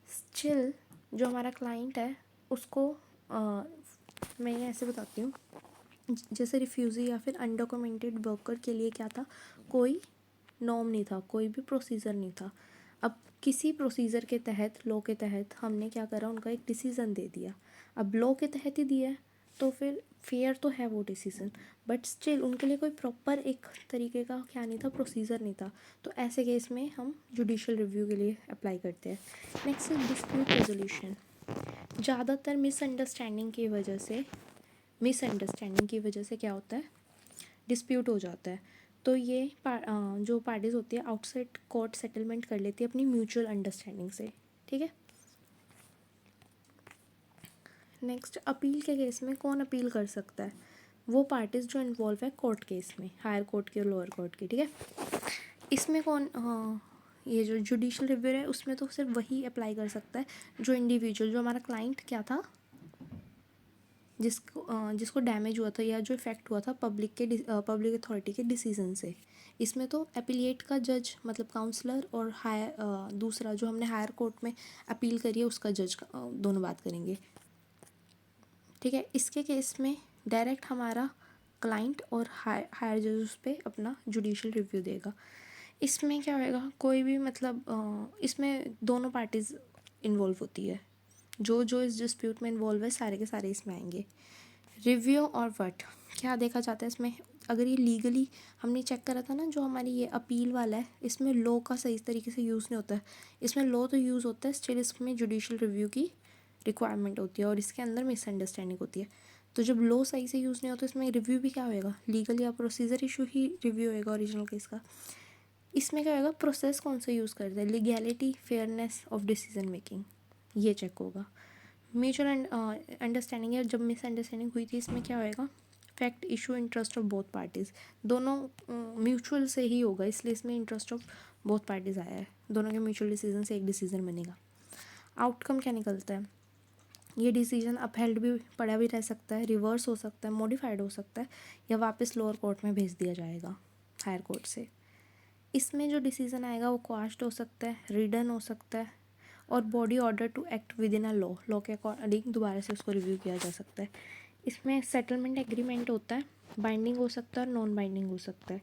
स्टिल जो हमारा क्लाइंट है उसको मैं ये ऐसे बताती हूँ, जैसे रिफ्यूज़ी या फिर अनडॉक्यूमेंटेड वर्कर के लिए क्या था, कोई नॉर्म नहीं था, कोई भी प्रोसीजर नहीं था। अब किसी प्रोसीजर के तहत, लॉ के तहत हमने क्या करा, उनका एक डिसीज़न दे दिया। अब लॉ के तहत ही दिया है तो फिर फेयर तो है वो डिसीज़न, बट स्टिल उनके लिए कोई प्रॉपर एक तरीके का क्या नहीं था, प्रोसीजर नहीं था। तो ऐसे केस में हम जुडिशल रिव्यू के लिए अप्लाई करते हैं। Next is dispute resolution. ज़्यादातर मिसअंडरस्टैंडिंग की वजह से क्या होता है, डिस्प्यूट हो जाता है। तो ये जो पार्टीज़ होती है आउटसाइड कोर्ट सेटलमेंट कर लेती है अपनी म्यूचुअल अंडरस्टैंडिंग से, ठीक है। नेक्स्ट, अपील के केस में कौन अपील कर सकता है, वो पार्टीज़ जो इन्वॉल्व है कोर्ट केस में, हायर कोर्ट की और लोअर कोर्ट की, ठीक है। इसमें कौन, ये जो जुडिशल रिव्यू है उसमें तो सिर्फ वही अप्लाई कर सकता है जो इंडिविजुअल, जो हमारा क्लाइंट क्या था, जिसको डैमेज हुआ था या जो इफ़ेक्ट हुआ था पब्लिक अथॉरिटी के डिसीजन से। इसमें तो एपिलिएट का जज मतलब काउंसलर और दूसरा जो हमने हायर कोर्ट में अपील करी है उसका जज दोनों बात करेंगे, ठीक है। इसके केस में डायरेक्ट हमारा क्लाइंट और हायर जज उस पर अपना जुडिशल रिव्यू देगा। इसमें क्या होएगा, कोई भी मतलब इसमें दोनों पार्टीज़ इन्वॉल्व होती है, जो इस डिस्प्यूट में इन्वॉल्व है सारे के सारे इसमें आएंगे। रिव्यू और व्हाट क्या देखा जाता है इसमें, अगर ये लीगली हमने चेक करा था ना, जो हमारी ये अपील वाला है इसमें लॉ का सही तरीके से यूज़ नहीं होता है। इसमें लॉ तो यूज़ होता है, स्टिल इसमें जुडिशल रिव्यू की रिक्वायरमेंट होती है और इसके अंदर मिसअंडरस्टैंडिंग होती है। तो जब लॉ सही से यूज़ नहीं होता इसमें रिव्यू भी क्या होएगा, लीगल या प्रोसीजर इशू ही रिव्यू होएगा ओरिजिनल केस का। इसमें क्या होगा, प्रोसेस कौन सा यूज़ करते हैं, legality fairness of decision making, ये चेक होगा। म्यूचुअल अंडरस्टैंडिंग है, जब मिसअंडरस्टैंडिंग हुई थी इसमें क्या होएगा, fact issue interest of both parties, दोनों म्यूचुअल से ही होगा, इसलिए इसमें इंटरेस्ट ऑफ बोथ पार्टीज़ आया है, दोनों के म्यूचुअल डिसीजन से एक डिसीजन बनेगा। आउटकम क्या निकलता है, ये डिसीजन अपहेल्ड भी पड़ा भी रह सकता है, रिवर्स हो सकता है, मॉडिफाइड हो सकता है, या वापस लोअर कोर्ट में भेज दिया जाएगा हायर कोर्ट से। इसमें जो डिसीज़न आएगा वो क्वाश्ड हो सकता है, रिडन हो सकता है, और body order to act within a law के अकॉर्डिंग दोबारा से उसको रिव्यू किया जा सकता है। इसमें सेटलमेंट एग्रीमेंट होता है, बाइंडिंग हो सकता है और नॉन बाइंडिंग हो सकता है।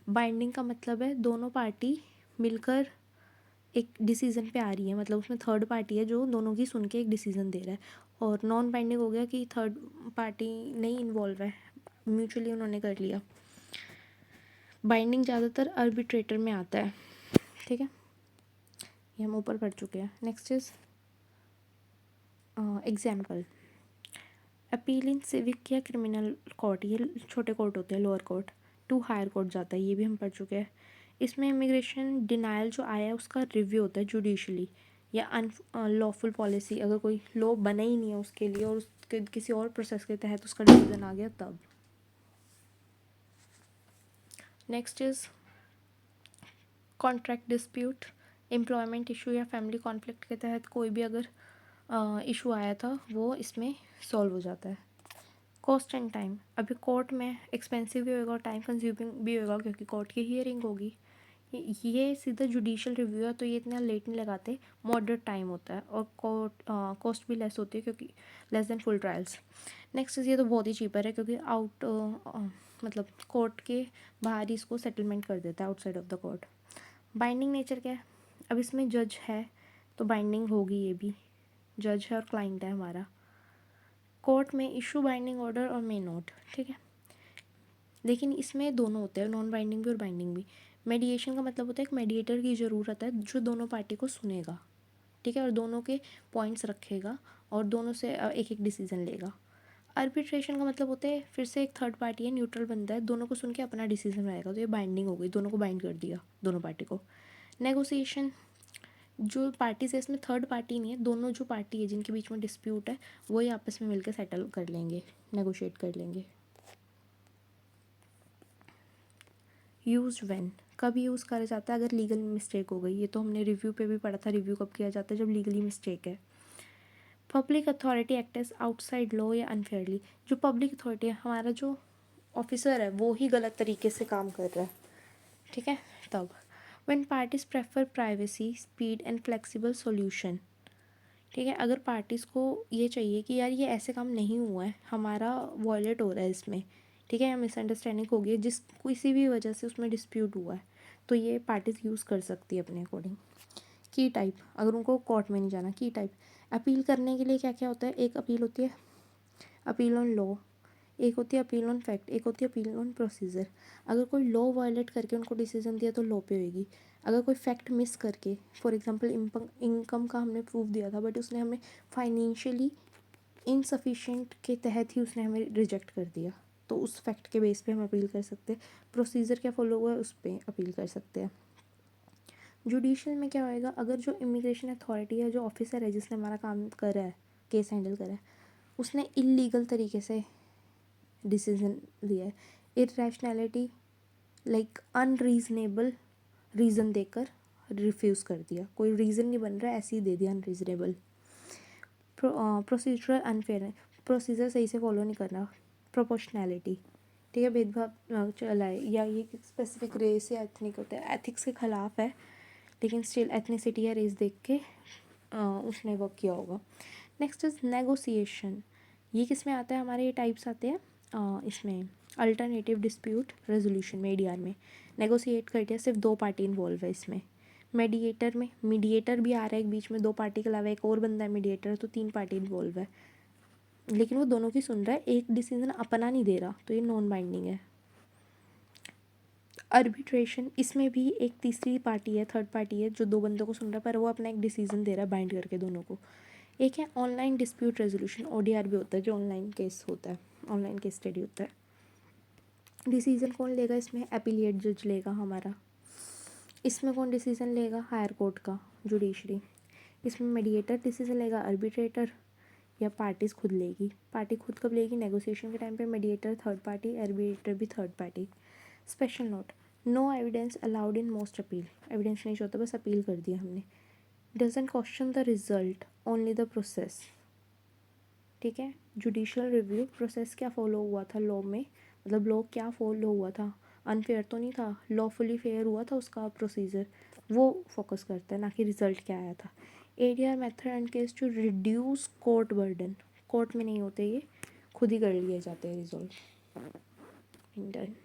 बाइंडिंग का मतलब है दोनों पार्टी मिलकर एक डिसीज़न पे आ रही है, मतलब उसमें थर्ड पार्टी है जो दोनों की सुन के एक डिसीज़न दे रहा है। और नॉन बाइंडिंग हो गया कि थर्ड पार्टी नहीं इन्वॉल्व है, म्यूचुअली उन्होंने कर लिया। बाइंडिंग ज़्यादातर आर्बिट्रेटर में आता है, ठीक है, ये हम ऊपर पढ़ चुके हैं। Next is example, appeal in civic या क्रिमिनल कोर्ट, ये छोटे कोर्ट होते हैं, lower court to higher court जाता है, ये भी हम पढ़ चुके हैं। इसमें इमिग्रेशन डिनाइल जो आया है उसका रिव्यू होता है जुडिशली, या अनलॉफुल पॉलिसी, अगर कोई लॉ बना ही नहीं है उसके लिए और उसके किसी और प्रोसेस के तहत उसका डिसीजन आ गया तब। Next is contract dispute, employment issue या फैमिली कॉन्फ्लिक्ट के तहत कोई भी अगर इशू आया था वो इसमें सॉल्व हो जाता है। कॉस्ट एंड टाइम, अभी कोर्ट में एक्सपेंसिव भी होगा और टाइम कंज्यूमिंग भी होगा क्योंकि कोर्ट की हियरिंग होगी। ये सीधा जुडिशियल रिव्यू है, तो ये इतना लेट नहीं लगाते, मॉडरेट टाइम होता है और कॉस्ट भी लेस होती है क्योंकि less than full trials. Next ये तो बहुत ही चीपर है क्योंकि मतलब कोर्ट के बाहर ही इसको सेटलमेंट कर देता है, outside of the court. Binding nature क्या है, अब इसमें जज है तो बाइंडिंग होगी, ये भी जज है और क्लाइंट है हमारा। कोर्ट में इशू बाइंडिंग ऑर्डर और मे नोट, ठीक है। लेकिन इसमें दोनों होते हैं, नॉन बाइंडिंग भी और बाइंडिंग भी। मेडिएशन का मतलब होता है एक मेडिएटर की ज़रूरत है जो दोनों पार्टी को सुनेगा, ठीक है, और दोनों के पॉइंट्स रखेगा और दोनों से एक एक डिसीजन लेगा। आर्बिट्रेशन का मतलब होता है फिर से एक थर्ड पार्टी है, न्यूट्रल बंदा है, दोनों को सुन के अपना डिसीजन रहेगा, तो ये बाइंडिंग हो गई, दोनों को बाइंड कर दिया, दोनों पार्टी को। नेगोशिएशन, जो पार्टीज है इसमें थर्ड पार्टी नहीं है, दोनों जो पार्टी है जिनके बीच में डिस्प्यूट है वही आपस में मिलकर सेटल कर लेंगे, नेगोशिएट कर लेंगे। यूज व्हेन, कब यूज़ करा जाता है, अगर लीगल मिस्टेक हो गई, ये तो हमने रिव्यू पे भी पढ़ा था, रिव्यू कब किया जाता है, जब लीगली मिस्टेक है। Public authority acts outside law या अनफेयरली, जो पब्लिक अथॉरिटी है, हमारा जो ऑफिसर है वो ही गलत तरीके से काम कर रहा है, ठीक है। तब when parties prefer privacy speed and flexible solution, ठीक है, अगर पार्टीज़ को ये चाहिए कि यार ये ऐसे काम नहीं हुआ है, हमारा वॉयलेट हो रहा है इसमें, ठीक है, या मिसअंडरस्टैंडिंग हो गई है, जिस किसी भी वजह से उसमें डिस्प्यूट हुआ है, तो ये पार्टीज़ यूज़ कर सकती है अपने अकॉर्डिंग। की टाइप, अगर उनको कोर्ट में नहीं जाना, की टाइप अपील करने के लिए क्या क्या होता है, एक अपील होती है अपील ऑन लॉ, एक होती है अपील ऑन फैक्ट, एक होती है अपील ऑन प्रोसीजर। अगर कोई लॉ वायलेट करके उनको डिसीजन दिया तो लॉ पे होगी। अगर कोई फैक्ट मिस करके, फॉर एग्जांपल इनकम का हमने प्रूफ दिया था बट उसने हमें फाइनेंशियली इनसफिशिएंट के तहत ही उसने हमें रिजेक्ट कर दिया, तो उस फैक्ट के बेस पे हम अपील कर सकते हैं। प्रोसीजर क्या फॉलो हुआ है उस पर अपील कर सकते हैं। जुडिशियल में क्या होएगा, अगर जो इमिग्रेशन अथॉरिटी है, जो ऑफिसर है जिसने हमारा काम करा है, केस हैंडल करा है, उसने इलीगल तरीके से डिसीजन लिया है, इरेशनैलिटी लाइक अनरीजनेबल रीज़न देकर रिफ्यूज़ कर दिया, कोई रीज़न नहीं बन रहा है, ऐसे ही दे दिया अनरीजनेबल। प्रोसीजरल अनफेयर, प्रोसीजर सही से फॉलो नहीं करना। प्रोपोर्शनैलिटी, ठीक है, भेदभाव चला है, या ये स्पेसिफिक रेस या एथनिक होता है, एथिक्स के ख़िलाफ़ है, लेकिन स्टिल एथनिसिटी या रेस देख के उसने वर्क किया होगा। नेक्स्ट इज़ नेगोशिएशन, ये किस में आता है, हमारे ये टाइप्स आते हैं इसमें अल्टरनेटिव डिस्प्यूट रेजोल्यूशन में, ADR में। नेगोशिएट करके सिर्फ दो पार्टी इन्वॉल्व है इसमें। मीडिएटर में मीडिएटर भी आ रहा है एक बीच में, दो पार्टी के अलावा एक और बंदा है मीडिएटर, तो तीन पार्टी इन्वॉल्व है, लेकिन वो दोनों की सुन रहा है, एक डिसीजन अपना नहीं दे रहा, तो ये नॉन बाइंडिंग है। आर्बिट्रेशन, इसमें भी एक तीसरी पार्टी है, थर्ड पार्टी है, जो दो बंदों को सुन रहा है पर वो अपना एक डिसीजन दे रहा है बाइंड करके दोनों को। एक है ऑनलाइन डिस्प्यूट रेजोल्यूशन, ODR भी होता है, जो ऑनलाइन केस होता है, ऑनलाइन केस स्टडी होता है। डिसीजन कौन लेगा इसमें, एपिलिएट जज लेगा हमारा। इसमें कौन डिसीजन लेगा, हायर कोर्ट का, जुडिशरी। इसमें मीडिएटर डिसीजन लेगा, आर्बिट्रेटर, या पार्टीज खुद लेगी। पार्टी खुद कब लेगी, नेगोशिएशन के टाइम पे। मीडिएटर थर्ड पार्टी, आर्बिट्रेटर भी third party. Special note, no evidence allowed in most appeal, evidence नहीं होता, बस अपील कर दिया हमने। Doesn't question the result, only the process, ठीक है। जुडिशियल रिव्यू, प्रोसेस क्या फॉलो हुआ था लॉ में, मतलब लॉ क्या फॉलो हुआ था, अनफेयर तो नहीं था, लॉफुली फेयर हुआ था उसका प्रोसीजर, वो फोकस करता है, ना कि रिजल्ट क्या आया था। ADR method and case to reduce court burden, court में नहीं होते ये, खुद ही कर लिए जाते हैं रिजॉल्व। डन।